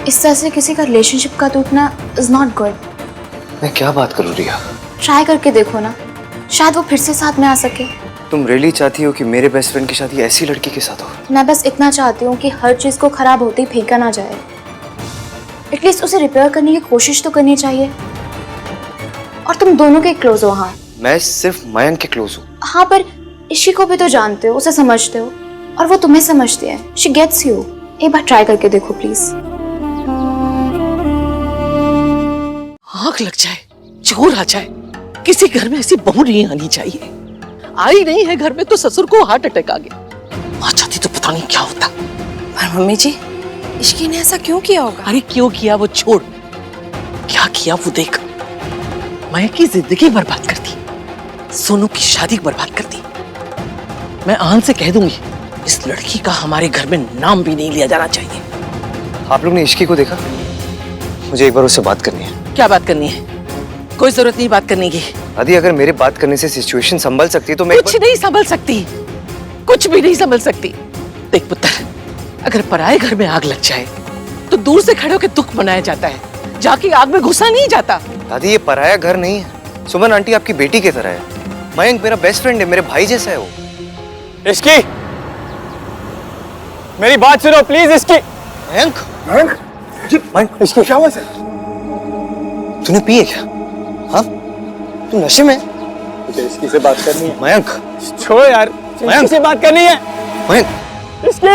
Speaker 13: इस तरह से किसी का रिलेशनशिप का टूटना इज नॉट गुड।
Speaker 3: मैं क्या बात करूँ रिया?
Speaker 13: ट्राई करके देखो ना, शायद वो फिर से साथ में आ सके।
Speaker 3: तुम रियली चाहती हो कि मेरे बेस्ट फ्रेंड की शादी ऐसी लड़की के साथ हो?
Speaker 13: मैं बस इतना चाहती हूँ कि हर चीज को खराब होते ही फेंका ना जाए। एटलीस्ट उसे रिपेयर करने की कोशिश तो करनी चाहिए। और तुम दोनों के क्लोज हो। हाँ,
Speaker 3: मैं सिर्फ मयंक के क्लोज हूँ।
Speaker 13: हाँ, पर इश्की को भी तो जानते हो, उसे समझते हो और वो तुम्हें समझती है। She gets you. एक बार ट्राई करके देखो प्लीज।
Speaker 6: आग लग जाए, चोर आ जाए, किसी घर में ऐसी बहू नहीं आनी चाहिए। आई नहीं है घर में तो ससुर को हार्ट अटैक आ गया। आ जाती तो पता नहीं क्या होता।
Speaker 9: पर मम्मी जी, इश्की ने ऐसा क्यों किया होगा?
Speaker 6: अरे क्यों किया वो छोड़, क्या किया वो देख। मैं की जिंदगी बर्बाद कर दी, सोनू की शादी बर्बाद कर दी। मैं आन से कह दूंगी इस लड़की का हमारे घर में नाम भी नहीं लिया जाना चाहिए।
Speaker 3: आप लोग ने इश्की को देखा? मुझे एक बार उससे बात करनी है।
Speaker 6: क्या बात करनी है? कोई जरूरत नहीं बात करने की।
Speaker 3: दादी, अगर मेरे बात करने से सिचुएशन संभल सकती है तो मैं
Speaker 6: कुछ नहीं संभल सकती, कुछ भी नहीं संभल सकती। देख पुत्र, अगर पराये घर में आग लग जाए तो दूर से खड़े होकर दुख मनाया जाता है, जाके आग में घुसा नहीं जाता।
Speaker 3: दादी, ये पराया घर नहीं है। सुमन आंटी आपकी बेटी की तरह है। मयंक मेरा बेस्ट फ्रेंड है, मेरे भाई जैसा है वो।
Speaker 5: इश्की, मेरी बात सुनो प्लीज। इश्की,
Speaker 3: मयंक,
Speaker 5: मयंक, इश्की क्या हुआ?
Speaker 3: तूने पिए क्या? हाँ, तू नशे में?
Speaker 5: मुझे इश्की से बात करनी है।
Speaker 3: मयंक,
Speaker 5: छोड़ यार, इश्की से बात करनी है।
Speaker 3: मयंक,
Speaker 5: इश्की,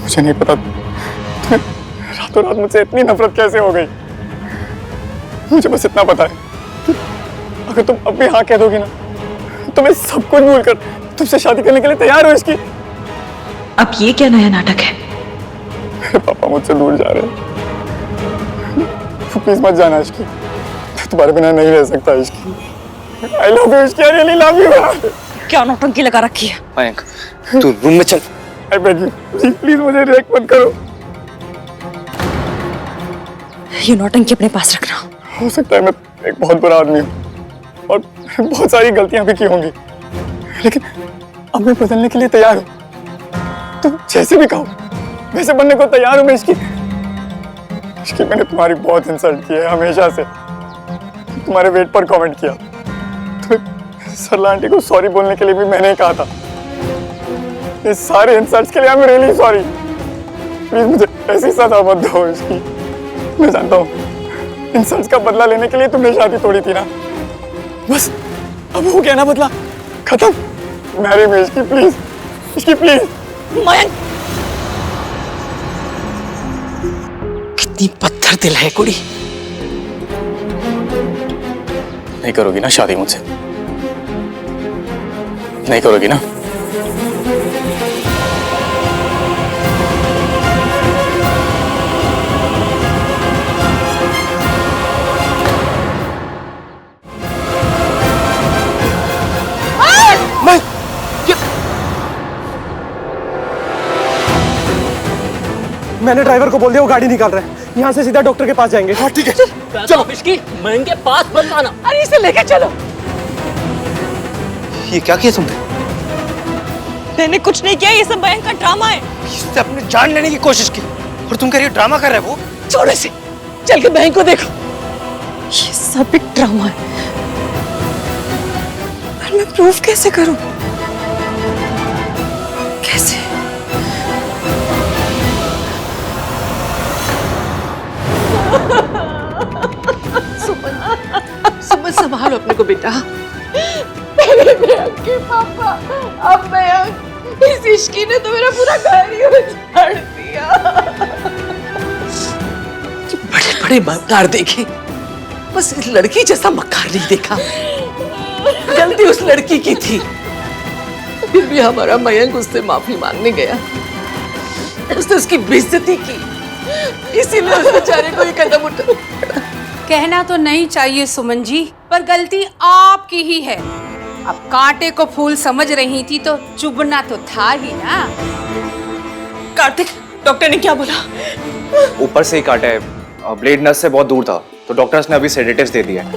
Speaker 5: मुझे नहीं पता रातों रात मुझसे इतनी नफरत कैसे हो गई। मुझे बस इतना पता है, अगर तुम अब भी हाँ कह दोगी ना तो मैं सब कुछ भूल कर तुमसे शादी करने के लिए तैयार हूँ। इसकी
Speaker 10: अब ये क्या नया नाटक है?
Speaker 5: मेरे पापा मुझसे दूर जा रहे हैं। प्लीज मत जाना इश्की, मैं तुम्हारे बिना नहीं रह सकता Ishki. I love you Ishki, I really love you.
Speaker 1: क्या नौटंकी लगा रखी है?
Speaker 3: मयंक, तू रूम में चल।
Speaker 5: आई बेग यू, प्लीज मुझे रिएक्ट मत करो।
Speaker 1: ये नौटंकी अपने पास रखना।
Speaker 5: हो सकता है मैं एक बहुत बुरा आदमी हूँ और बहुत सारी गलतियां भी की होंगी, लेकिन अब मैं बदलने के लिए तैयार हूँ। तुम जैसे भी कहो वैसे बनने को तैयार हूँ मैं। इसकी मैंने तुम्हारी बहुत इंसल्ट की है हमेशा से। तुम्हारे वेट पर कमेंट किया, तुम्हें सरला आंटी को सॉरी बोलने के लिए भी मैंने ही कहा था। इस सारे इंसल्ट्स के लिए I am really sorry. Please मुझे ऐसी सजा मत दो इसकी। मैं जानता हूँ इंसल्ट्स का बदला लेने के लिए तुमने शादी तोड़ी थी ना, बस अब हो गया ना बदला, खत्म। मैरी मी इसकी प्लीज, इसकी प्लीज।
Speaker 1: मयंक,
Speaker 6: कितनी पत्थर दिल है कुड़ी।
Speaker 4: नहीं करोगी ना शादी मुझसे? नहीं करोगी ना?
Speaker 3: मैंने ड्राइवर को बोल दिया, वो गाड़ी निकाल रहा है। यहाँ से सीधा डॉक्टर के पास जाएंगे। हाँ ठीक है, चलो।
Speaker 6: इसकी मयंक के पास मत आना।
Speaker 1: अरे इसे लेके चलो।
Speaker 3: ये क्या किया तुमने?
Speaker 1: मैंने कुछ नहीं किया, ये सब मयंक का ड्रामा है।
Speaker 3: इससे अपनी जान लेने की कोशिश की और तुम कह रही हो ड्रामा कर रहा है वो?
Speaker 6: छोड़ इसे, चल के मयंक को देखो।
Speaker 1: ये सब एक ड्रामा है। पर मैं प्रूफ कैसे करूं? कैसे?
Speaker 6: सुमन संभालो अपने को बेटा।
Speaker 9: मयंक के पापा, अब मयंक, इस इश्की ने तो मेरा पूरा घर ही उजाड़ दिया।
Speaker 6: बड़े बड़े मक्कार देखे, बस इस लड़की जैसा मक्कार नहीं देखा। गलती उस लड़की की थी, फिर भी हमारा मयंक उससे माफी मांगने गया। उसने उसकी बेइज्जती की, इसीलिए उस बेचारे को ये कदम उठा।
Speaker 2: कहना तो नहीं चाहिए सुमन जी, पर गलती आपकी ही है। अब कांटे को फूल समझ रही थी तो चुभना तो था ही ना।
Speaker 9: कार्तिक, डॉक्टर ने क्या बोला?
Speaker 5: ऊपर से ही काटा है, ब्लेड नस से बहुत दूर था, तो डॉक्टर्स ने अभी सेडेटिव्स दे दिया है।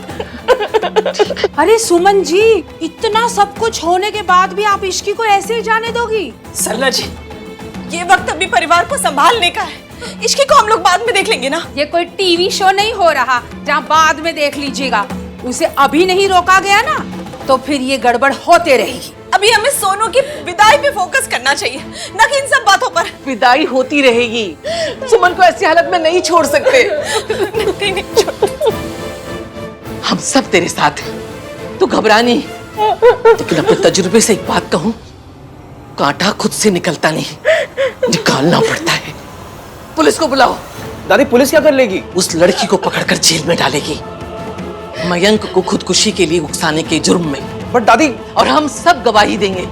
Speaker 2: अरे सुमन जी, इतना सब कुछ होने के बाद भी आप इश्की को ऐसे ही जाने दोगी?
Speaker 9: सरला जी, ये वक्त अभी परिवार को संभालने का है। इश्की को हम लोग बाद में देख लेंगे ना।
Speaker 2: ये कोई टीवी शो नहीं हो रहा जहाँ बाद में देख लीजिएगा। उसे अभी नहीं रोका गया ना, तो फिर ये गड़बड़ होते रहेगी।
Speaker 9: अभी हमें सोनू की विदाई पे फोकस करना चाहिए, न कि इन सब बातों पर।
Speaker 6: विदाई होती रहेगी, सुमन को ऐसी हालत में नहीं छोड़ सकते।
Speaker 9: नहीं छोड़।
Speaker 6: हम सब तेरे साथ हैं, तू घबरा नहीं। लेकिन अपने तजुर्बे से एक बात कहूं, कांटा खुद से निकलता नहीं, निकालना पड़ता है। पुलिस को बुलाओ।
Speaker 5: दादी पुलिस क्या कर लेगी?
Speaker 6: उस लड़की को पकड़कर जेल में डालेगी, मयंक को खुदकुशी के लिए उकसाने के जुर्म में।
Speaker 5: बट दादी,
Speaker 6: और हम सब गवाही देंगे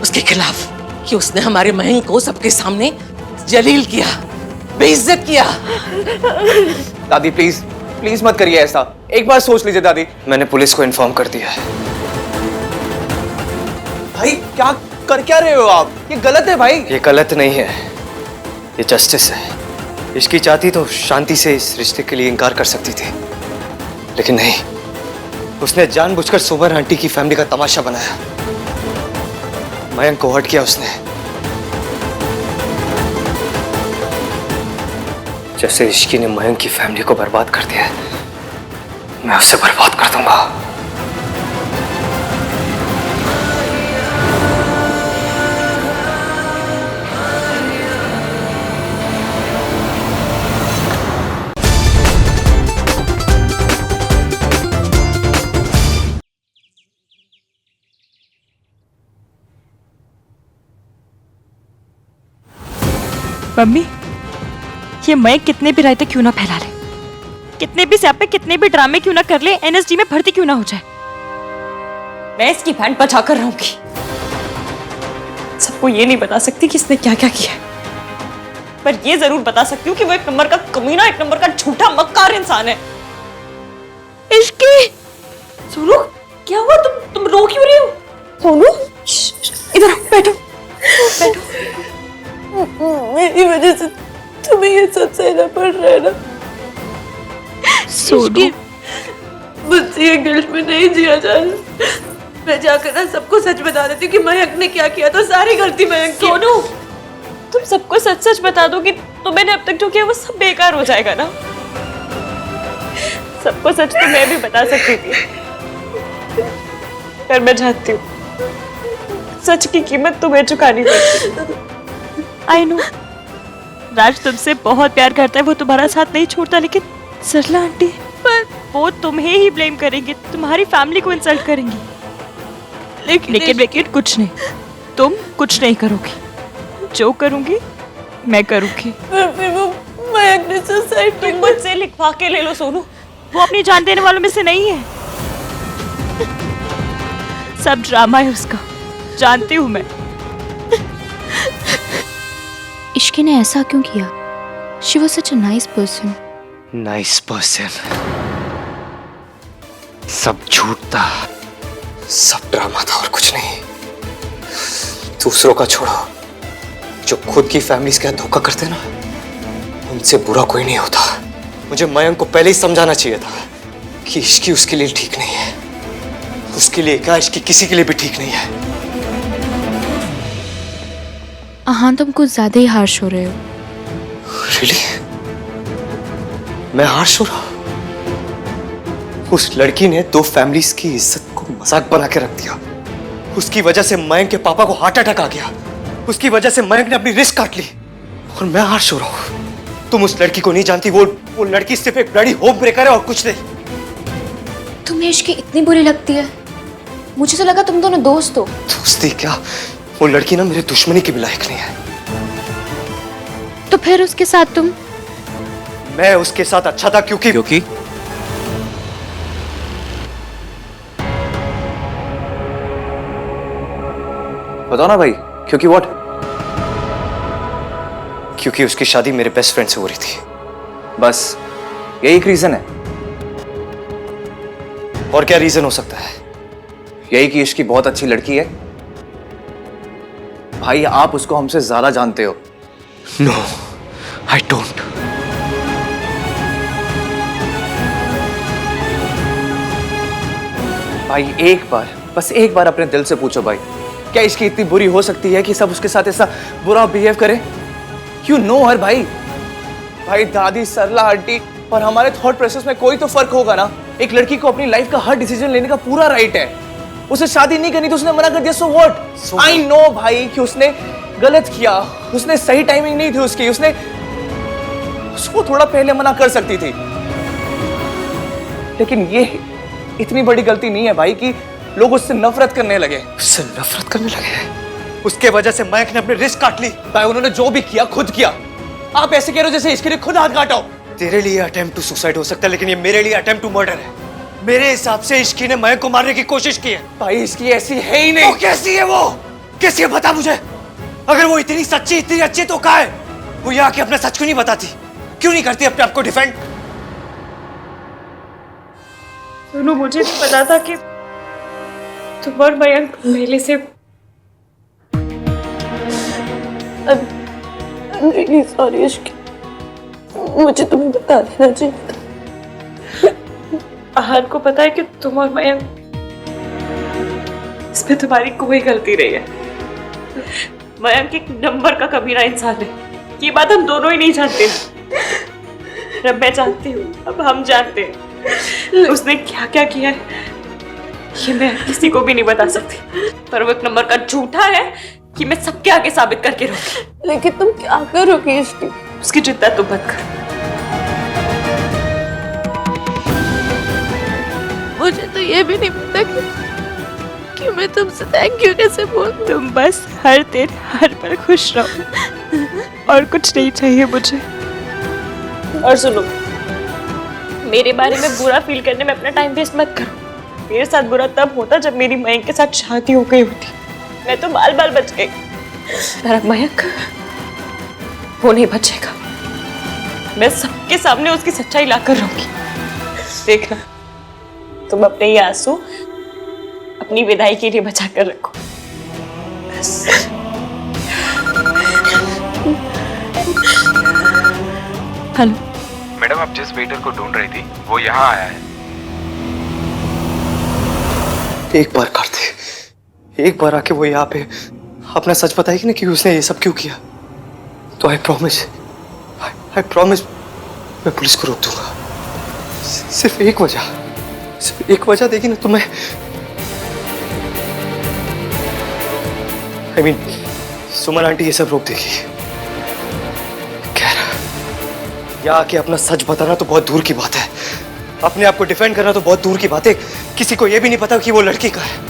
Speaker 6: उसके खिलाफ कि उसने हमारे मयंक को सबके सामने जलील किया, बेइज्जत किया।
Speaker 5: दादी प्लीज प्लीज मत करिए ऐसा, एक बार सोच लीजिए दादी।
Speaker 3: मैंने पुलिस को इन्फॉर्म कर दिया है।
Speaker 5: भाई क्या कर क्या रहे हो आप? ये गलत है भाई।
Speaker 3: ये गलत नहीं है, ये जस्टिस है। इसकी चाहती तो शांति से इस रिश्ते के लिए इनकार कर सकती थी, लेकिन नहीं, उसने जानबूझकर सुमन आंटी की फैमिली का तमाशा बनाया। मयंक को हर्ट किया उसने। जैसे इश्की ने मयंक की फैमिली को बर्बाद कर दिया, मैं उसे बर्बाद कर दूंगा।
Speaker 10: मम्मी, ये मयंक कितने भी रायते क्यों ना फैला ले, कितने भी स्यापे, कितने भी ड्रामे क्यों ना कर ले, एनएसडी में भर्ती क्यों ना हो जाए, मैं इसकी बैंड बचा कर रहूंगी। सबको ये नहीं बता सकती कि इसने क्या क्या किया है, पर ये जरूर बता सकती हूँ कि वो एक नंबर का कमीना, एक नंबर का झूठा मक्कार इंसान है। इश्की, सोनू क्या हुआ? तुम रो क्यों रही हो? सोनू इधर बैठो बैठो।
Speaker 9: मेरी वजह से तुम्हें ये सब सहना पड़ रहा है ना।
Speaker 10: सोनू,
Speaker 9: मुझसे ये गिल्ट में नहीं जिया जा रहा। मैं जाकर ना सबको सच बता देती हूँ कि मयंक ने क्या किया, तो सारी गलती मयंक की।
Speaker 10: सोनू, तुम सबको सच सच बता दो कि मैंने अब तक जो किया वो सब बेकार हो जाएगा ना। सबको सच तो मैं भी बता सकती थी, पर मैं जानती हूँ सच की कीमत तुम्हें चुकानी पड़ती। आई नो, राज तुमसे बहुत प्यार करता है, वो तुम्हारा साथ नहीं छोड़ता, लेकिन सरला आंटी, पर वो तुम्हें ही ब्लेम करेंगे, तुम्हारी फैमिली को इंसल्ट करेंगी। लेकिन कुछ नहीं, तुम कुछ नहीं करोगी, जो करूंगी मैं करूंगी।
Speaker 9: फिर वो
Speaker 10: मयंक ने सुसाइड
Speaker 1: तुम मुझसे लिखवा के ले लो सोनू, वो अपनी जान देने वालों में से नहीं है। सब ड्रामा है उसका, जानती हूँ मैं।
Speaker 13: इश्की ने ऐसा क्यों किया? She was such a nice person.
Speaker 3: Nice person? सब झूठ था,
Speaker 4: सब ड्रामा था और कुछ नहीं। दूसरों का छोड़ो, जो खुद की फैमिली के साथ धोखा करते ना, उनसे बुरा कोई नहीं होता। मुझे मयंक को पहले ही समझाना चाहिए था कि इश्की उसके लिए ठीक नहीं है। उसके लिए क्या, इश्की किसी के लिए भी ठीक नहीं है।
Speaker 13: हाँ, तुम कुछ ज्यादा ही हार्श हो रहे हो।
Speaker 4: Really? मैं हार्श हो रहा हूं? उस लड़की ने दो फैमिलीज की इज्जत को मजाक बना के रख दिया। उसकी वजह से मयंक के पापा को हार्ट अटैक आ गया। उसकी वजह से मयंक ने अपनी रिस्क काट ली और मैं हार्श हो रहा हूं। तुम उस लड़की को नहीं जानती, वो लड़की सिर्फ एक ब्लडी होम ब्रेकर है और कुछ नहीं।
Speaker 13: तुम्हें इश्की इतनी बुरी लगती है? मुझे तो लगा तुम दोनों दोस्त हो।
Speaker 4: दोस्ती क्या, वो लड़की ना मेरे दुश्मनी के भी लायक नहीं है।
Speaker 13: तो फिर उसके साथ तुम?
Speaker 4: मैं उसके साथ अच्छा था क्योंकि
Speaker 5: बताओ ना भाई, क्योंकि व्हाट?
Speaker 4: क्योंकि उसकी शादी मेरे बेस्ट फ्रेंड से हो रही थी।
Speaker 5: बस यही एक रीजन है?
Speaker 4: और क्या रीजन हो सकता है?
Speaker 5: यही कि इश्की बहुत अच्छी लड़की है। भाई आप उसको हमसे ज्यादा जानते हो।
Speaker 4: No, I don't.
Speaker 5: भाई एक बार, बस एक बार अपने दिल से पूछो भाई, क्या इश्की इतनी बुरी हो सकती है कि सब उसके साथ ऐसा बुरा बिहेव करे? यू नो हर भाई। भाई दादी, सरला आंटी और हमारे थॉट प्रोसेस में कोई तो फर्क होगा ना। एक लड़की को अपनी लाइफ का हर डिसीजन लेने का पूरा राइट है। उसे शादी नहीं करनी तो उसने मना कर दिया, सो व्हाट? आई नो भाई कि उसने गलत किया, उसने सही टाइमिंग नहीं थी उसकी, उसको थोड़ा पहले मना कर सकती थी। लेकिन ये इतनी बड़ी गलती नहीं है भाई कि लोग उससे नफरत करने लगे।
Speaker 4: उससे नफरत करने लगे? उसके वजह से मयंक ने अपनी रिस्क काट ली।
Speaker 5: भाई उन्होंने जो भी किया खुद किया। आप ऐसे कह रहे हो जैसे इसके लिए खुद हाथ काटा हो।
Speaker 4: तेरे लिए अटेम्प्ट टू सुसाइड हो सकता है, लेकिन ये मेरे लिए अटेम्प्ट टू मर्डर है। मेरे हिसाब से इश्की ने मयंक को मारने की कोशिश की है।
Speaker 5: भाई इसकी ऐसी है ही नहीं।
Speaker 4: तो कैसी है वो? कैसी है बता मुझे। अगर वो इतनी सच्ची, इतनी अच्छी तो कहाँ है? वो यहाँ आके अपना सच क्यों नहीं बताती? क्यों नहीं करती अपने आप को डिफेंड?
Speaker 10: सोनू, मुझे तो पता था कि तुम और मयंक पहले से। सॉरी इश्की, मुझे तुम्हें बता देना चाहिए था। आहन को पता है कि तुम और मयंक, इसमें तुम्हारी कोई गलती नहीं है। मयंक एक नंबर का कमीना इंसान है, ये बात हम दोनों ही नहीं जानते। अब मैं जानती हूँ, अब हम जानते हैं उसने क्या क्या किया है। ये मैं किसी को भी नहीं बता सकती, पर वो एक नंबर का झूठा है कि मैं सबके आगे साबित करके रहूंगी। लेकिन तुम क्या करोगी इसकी? उसकी चिंता तुम मत करो। मुझे तो ये भी नहीं पता कि मैं तुमसे थैंक यू कैसे बोलूं। तुम बस हर दिन हर पल खुश रहो और कुछ नहीं चाहिए मुझे। और सुनो, मेरे बारे में बुरा फील करने में अपना टाइम वेस्ट मत करो। मेरे साथ बुरा तब होता जब मेरी मयंक के साथ शादी हो गई होती। मैं तो बाल बाल बच गई, पर मयंक वो नहीं बचेगा। मैं सबके सामने उसकी सच्चाई लाकर रहूंगी। देखना, तुम अपने ये आंसू अपनी विदाई के लिए बचा कर रखो। बस। हेलो
Speaker 14: मैडम, आप जिस वेटर को ढूंढ रही थी वो यहाँ आया है।
Speaker 4: एक बार कर दे, एक बार आके वो यहाँ पे अपना सच बताएगी ना कि उसने ये सब क्यों किया, तो आई प्रॉमिस मैं पुलिस को रोक दूंगा। सिर्फ एक वजह देगी ना तो मैं सुमन आंटी ये सब रोक देगी। यहाँ आके अपना सच बताना तो बहुत दूर की बात है, अपने आप को डिफेंड करना तो बहुत दूर की बात है। किसी को यह भी नहीं पता कि वो लड़की का है।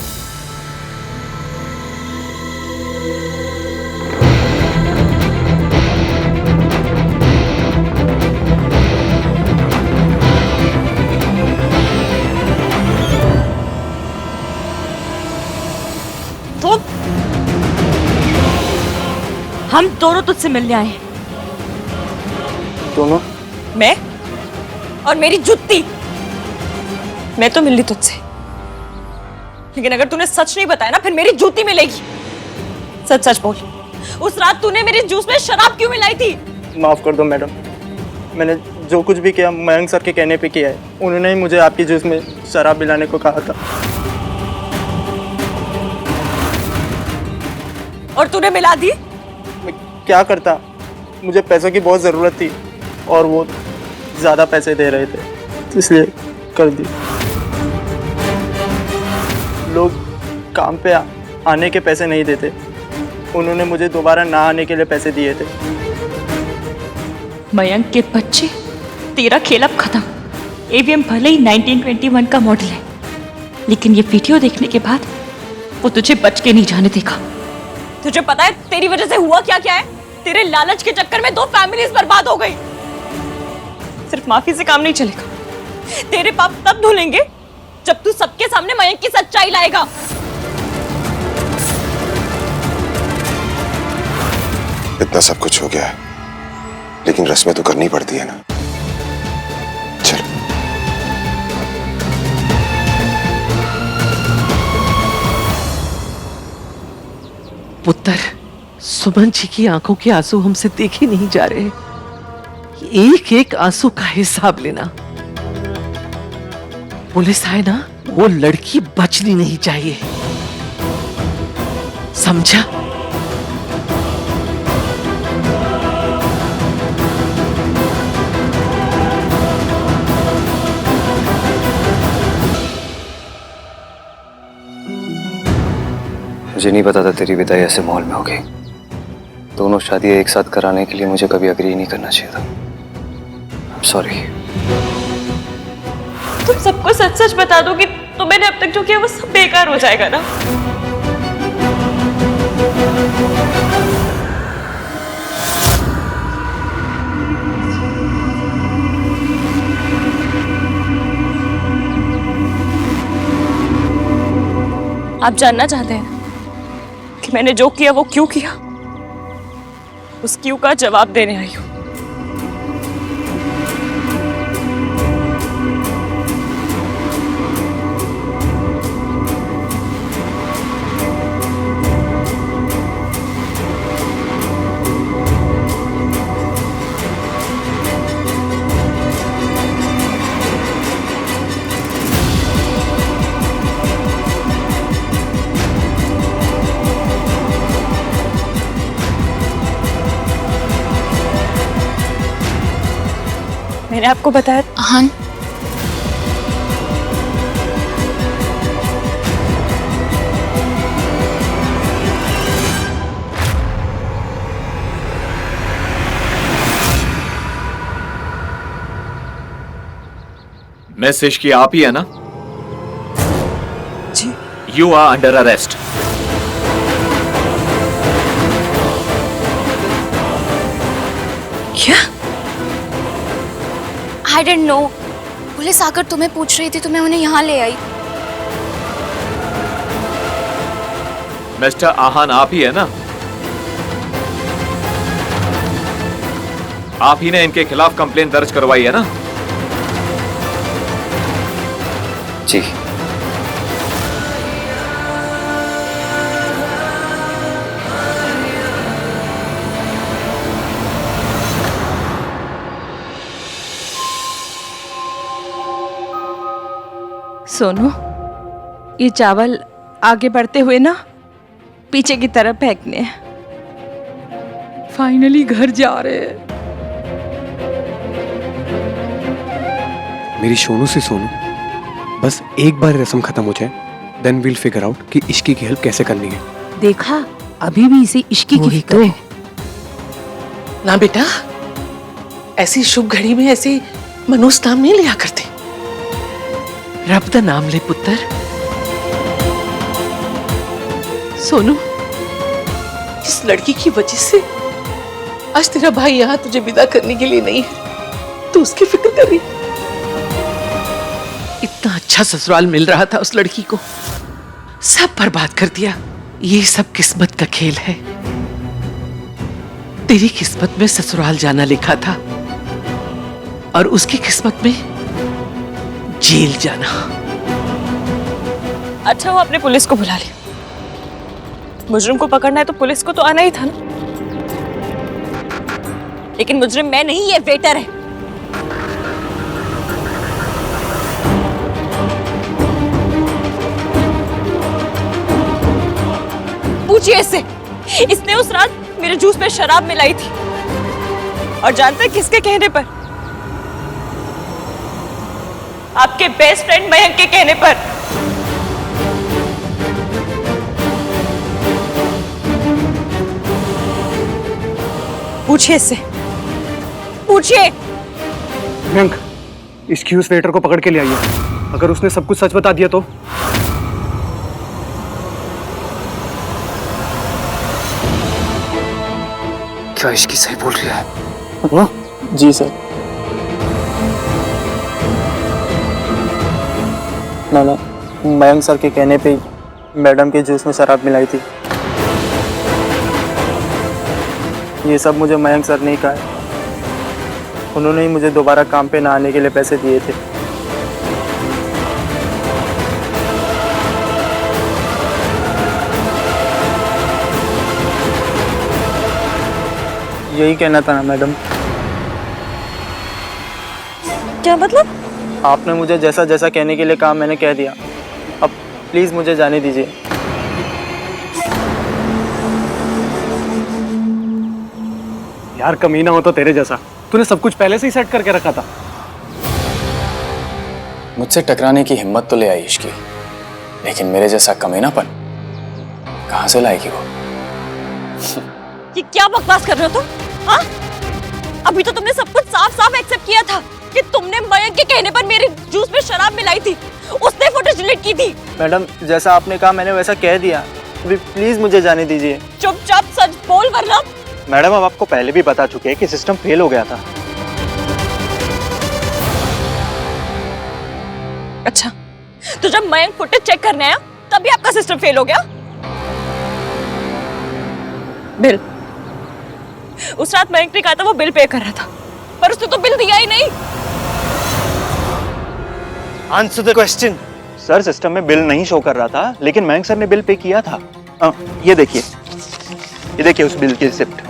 Speaker 1: हम दोनों तुझसे मिलने आए हैं।
Speaker 5: दोनों?
Speaker 1: मैं और मेरी जुत्ती। मैं तो मिल ली तुझसे, लेकिन अगर तूने सच नहीं बताया ना, फिर मेरी जूती मिलेगी। सच सच बोल, उस रात तूने मेरे जूस में शराब क्यों मिलाई थी?
Speaker 5: माफ कर दो मैडम, मैंने जो कुछ भी किया मयंक सर के कहने पे किया है। उन्होंने ही मुझे आपकी जूस में शराब मिलाने को कहा था।
Speaker 1: और तूने मिला दी?
Speaker 5: मैं क्या करता, मुझे पैसों की बहुत ज़रूरत थी और वो ज़्यादा पैसे दे रहे थे, इसलिए कर दी। लोग काम पे आने के पैसे नहीं देते, उन्होंने मुझे दोबारा ना आने के लिए पैसे दिए थे।
Speaker 10: मयंक के बच्चे, तेरा खेल अब खत्म। एवीएम भले ही 1921 का मॉडल है, लेकिन ये वीडियो देखने के बाद वो तुझे बच के नहीं जाने देगा।
Speaker 1: तुझे पता है तेरी वजह से हुआ क्या क्या है? तेरे लालच के चक्कर में 2 फैमिलीज बर्बाद हो गई। सिर्फ माफी से काम नहीं चलेगा। तेरे पाप तब धुलेंगे जब तू सबके सामने मयंक की सच्चाई लाएगा।
Speaker 15: इतना सब कुछ हो गया है, लेकिन रस्में तो करनी पड़ती है ना। चल।
Speaker 6: पुत्र, सुमन जी की आंखों के आंसू हमसे देखे नहीं जा रहे। एक एक आंसू का हिसाब लेना। पुलिस आए ना, वो लड़की बचनी नहीं चाहिए, समझा?
Speaker 3: मुझे नहीं पता था तेरी विदाई ऐसे माहौल में हो गई। दोनों शादियां एक साथ कराने के लिए मुझे कभी अग्री नहीं करना चाहिए था। I'm sorry।
Speaker 10: तुम सबको सच सच बता दोगे तो मैंने अब तक जो किया वो सब बेकार हो जाएगा ना।
Speaker 1: आप जानना चाहते हैं कि मैंने जो किया वो क्यों किया? उस क्यों का जवाब देने आई हूं। मैंने आपको बताया।
Speaker 13: हाँ,
Speaker 16: मैसेज की आप ही है ना?
Speaker 1: जी।
Speaker 16: You are under arrest.
Speaker 1: क्या?
Speaker 13: I didn't know. पुलिस आकर तुम्हें पूछ रही थी तो मैं उन्हें यहाँ ले आई।
Speaker 16: मिस्टर आहान आप ही है ना? आप ही ने इनके खिलाफ कंप्लेंट दर्ज करवाई है ना?
Speaker 3: जी।
Speaker 10: सोनू, ये चावल आगे बढ़ते हुए ना पीछे की तरफ फेंकने हैं। फाइनली घर जा रहे हैं।
Speaker 7: मेरी सोनू से सोनू, बस एक बार रस्म खत्म हो जाए, देन वील फिगर आउट कि इश्की की हेल्प कैसे करनी है।
Speaker 2: देखा, अभी भी इसे इश्की की फिक्र है।
Speaker 6: ना बेटा, ऐसी शुभ घड़ी में ऐसी मनुष्य नाम नहीं लिया करते। रब दा नाम ले पुत्र। सोनू, इस लड़की की वजह से आज तेरा भाई यहाँ तुझे विदा करने के लिए नहीं है, तो उसकी फिक्र कर रही। इतना अच्छा ससुराल मिल रहा था उस लड़की को, सब बर्बाद कर दिया। ये सब किस्मत का खेल है। तेरी किस्मत में ससुराल जाना लिखा था और उसकी किस्मत में जेल जाना।
Speaker 1: अच्छा वो आपने पुलिस को बुला लिया। मुजरिम को पकड़ना है तो पुलिस को तो आना ही था ना। लेकिन मुजरिम मैं नहीं, ये वेटर है। पूछिए इससे, इसने उस रात मेरे जूस में शराब मिलाई थी और जानते हैं किसके कहने पर? आपके बेस्ट फ्रेंड मयंक के कहने पर। पूछिए इससे, पूछिए।
Speaker 3: मयंक, इसकी उस वेटर को पकड़ के ले आइए। अगर उसने सब कुछ सच बता दिया तो? क्या इसकी सही बोल रही है?
Speaker 5: हाँ? जी सर। ना मयंक सर के कहने पे मैडम के जूस में शराब मिलाई थी। ये सब मुझे मयंक सर ने कहा है। उन्होंने ही मुझे दोबारा काम पे ना आने के लिए पैसे दिए थे। यही कहना था ना मैडम।
Speaker 1: क्या मतलब?
Speaker 5: आपने मुझे जैसा जैसा कहने के लिए कहा मैंने कह दिया। अब प्लीज मुझे जाने दीजिए।
Speaker 3: यार कमीना हो तो तेरे जैसा। तूने सब कुछ पहले से ही सेट करके रखा था।
Speaker 4: मुझसे टकराने की हिम्मत तो ले आई इसकी, लेकिन मेरे जैसा कमीनापन कहां से लाएगी वो?
Speaker 1: ये क्या बकवास कर रहे हो तुम? हाँ? अभी तो तुमने सब कुछ साफ साफ एक्सेप्ट किया था कि तुमने मयंक के कहने पर मेरे जूस में शराब मिलाई थी। उसने फुटेज डिलीट की थी।
Speaker 5: मैडम जैसा आपने कहा मैंने वैसा कह दिया। अभी प्लीज मुझे जाने दीजिए।
Speaker 1: चुपचाप सच बोल वरना।
Speaker 7: मैडम अब आपको पहले भी बता चुके हैं कि सिस्टम फेल हो गया था।
Speaker 1: अच्छा, तो जब मयंक फुटेज चेक करने आया तभी आपका सिस्टम फेल हो गया? बिल, उस रात मयंक ने कहा था वो बिल पे कर रहा था, पर उसने तो बिल दिया ही नहीं।
Speaker 7: Answer the question. Sir system में बिल नहीं शो कर रहा था, लेकिन मयंक सर ने बिल पे किया था। ये देखिए उस बिल की रिसिप्ट।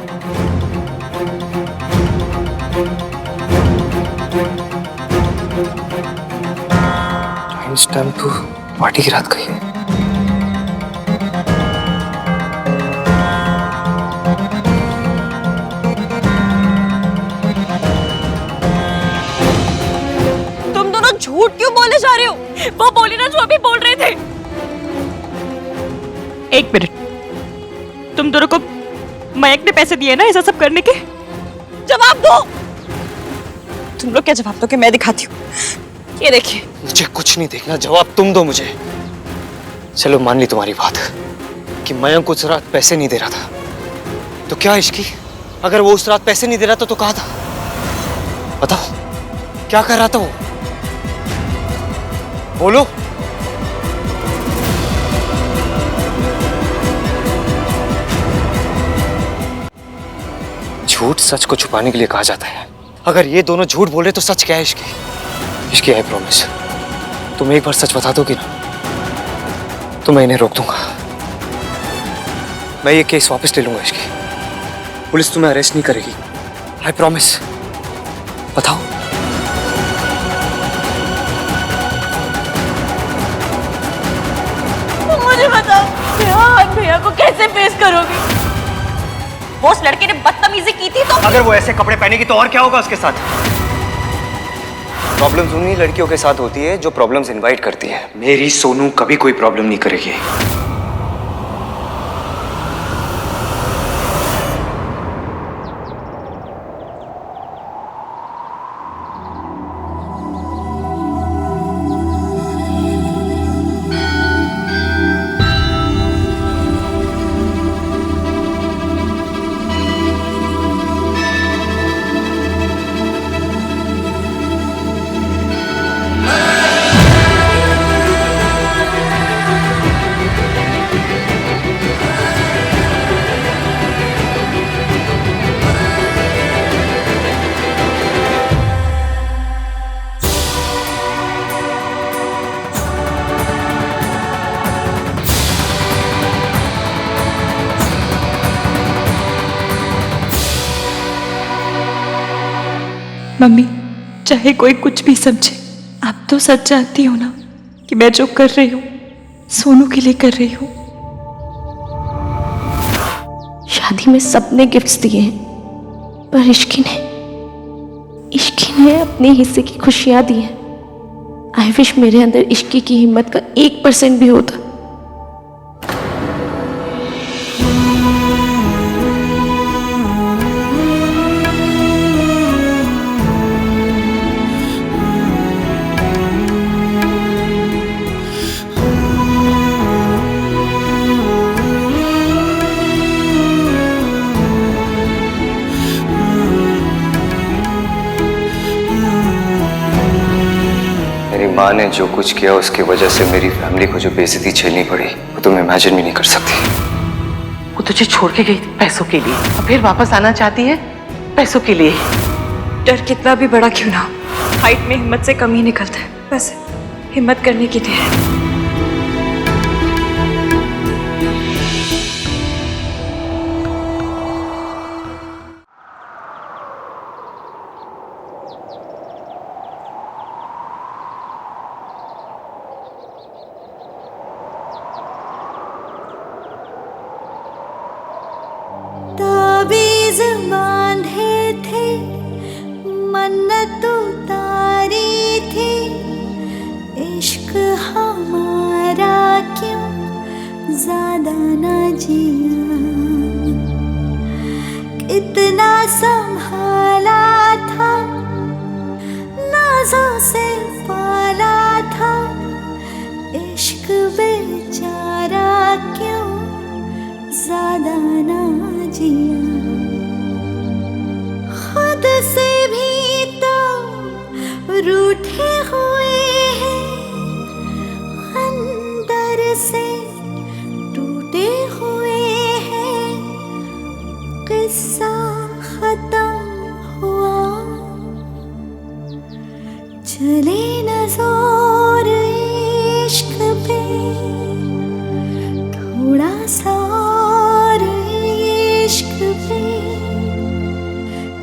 Speaker 3: टाइम स्टैम्प तो पार्टी की रात का ही है।
Speaker 1: तुम दोनों झूठ क्यों बोले जा रहे हो? वो बोली ना जो अभी बोल रहे थे। एक मिनट, तुम दोनों को मयंक ने पैसे दिए ना ऐसा सब करने के? जवाब दो। तुम लोग क्या जवाब दोगे? मैं दिखाती हूँ। ये देखिए।
Speaker 3: मुझे कुछ नहीं देखना, जवाब तुम दो मुझे। चलो मान ली तुम्हारी बात कि मयंक उस रात पैसे नहीं दे रहा था, तो क्या इसकी? अगर वो उस रात पैसे नहीं दे रहा था तो कहा था? बताओ क्या कर रहा था वो? बोलो। झूठ सच को छुपाने के लिए कहा जाता है। अगर ये दोनों झूठ बोल रहे तो सच क्या है इसकी? इसकी आई प्रॉमिस, तुम एक बार सच बता दोगी ना तो मैं इन्हें रोक दूंगा। मैं ये केस वापस ले लूंगा इसकी। पुलिस तुम्हें अरेस्ट नहीं करेगी, आई प्रॉमिस। बताओ।
Speaker 1: मुझे बताओ, भैया को कैसे फेस करोगी? वो उस लड़के ने बदतमीजी की थी तो?
Speaker 3: अगर वो ऐसे कपड़े पहनेगी तो और क्या होगा उसके साथ? प्रॉब्लम्स उन्हीं लड़कियों के साथ होती है जो प्रॉब्लम्स इनवाइट करती है। मेरी सोनू कभी कोई प्रॉब्लम नहीं करेगी।
Speaker 10: मम्मी, चाहे कोई कुछ भी समझे, आप तो सच जानती हो ना कि मैं जो कर रही हूँ सोनू के लिए कर रही हूँ।
Speaker 12: शादी में सबने गिफ्ट्स दिए हैं, पर इश्की ने अपने हिस्से की खुशियां दी हैं। आई विश मेरे अंदर इश्की की हिम्मत का 1% भी होता।
Speaker 3: मेरी माँ ने जो कुछ किया उसकी वजह से मेरी फैमिली को जो बेइज्जती झेलनी पड़ी वो तुम इमेजिन भी नहीं कर सकती।
Speaker 6: वो तुझे छोड़ के गई थी पैसों के लिए और फिर वापस आना चाहती है पैसों के लिए।
Speaker 10: डर कितना भी बड़ा क्यों ना हो, हाइट में हिम्मत से कम ही निकलता है। बस हिम्मत करने की देर है।
Speaker 17: ताबीज़ बांधे थे, मन्नत उतारी थी, इश्क हमारा क्यों ज़्यादा ना जिया। कितना संभाला था, नाज़ों से पाला था, इश्क बेचारा क्यों ज़्यादा ना जिया। खुद से भी तो रूठे हुए हैं, अंदर से टूटे हुए हैं। किस्सा खत्म हुआ, चले न जोर इश्क पे, थोड़ा सा और इश्क पे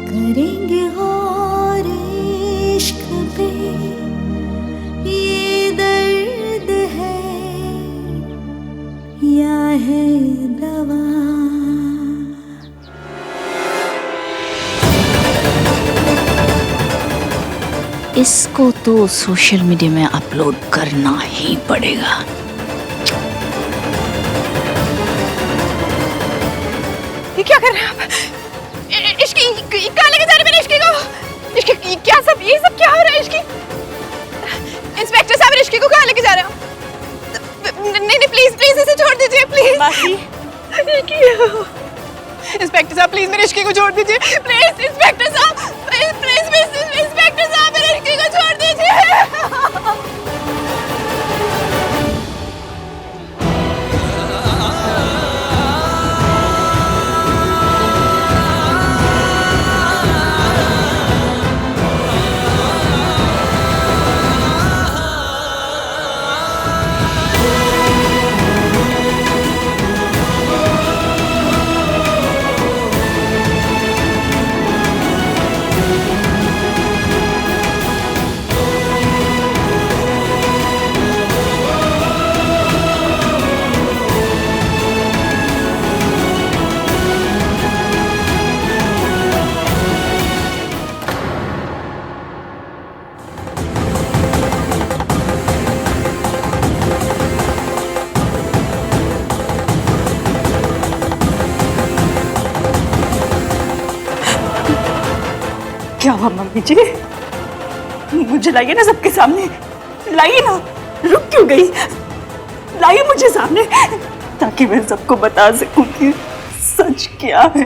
Speaker 17: करेंगे और इश्क पे। ये दर्द है या है दवा।
Speaker 2: इसको तो सोशल मीडिया में अपलोड करना ही पड़ेगा।
Speaker 9: ये क्या कर रहे हैं आप? इश्की कहाँ लेके जा रहे हैं मेरे इश्की को? इश्की क्या सब ये सब क्या हो रहा है इश्की? इंस्पेक्टर साहब इश्की को कहाँ लेके जा रहे हो? नहीं प्लीज प्लीज इसे छोड़ दीजिए प्लीज। बाकी इंस्पेक्टर साहब प्लीज मेरे इश्की को छोड़ दीजिए प्लीज। इंस्पेक्टर साहब प्लीज प्लीज इंस्पेक्टर साहब मेरे इश्की को छोड़ दीजिए।
Speaker 1: क्या हुआ मम्मी जी? मुझे लाइए ना सबके सामने, लाइए ना। रुक क्यों गई? लाइए मुझे सामने ताकि मैं सबको बता सकूं कि सच क्या है।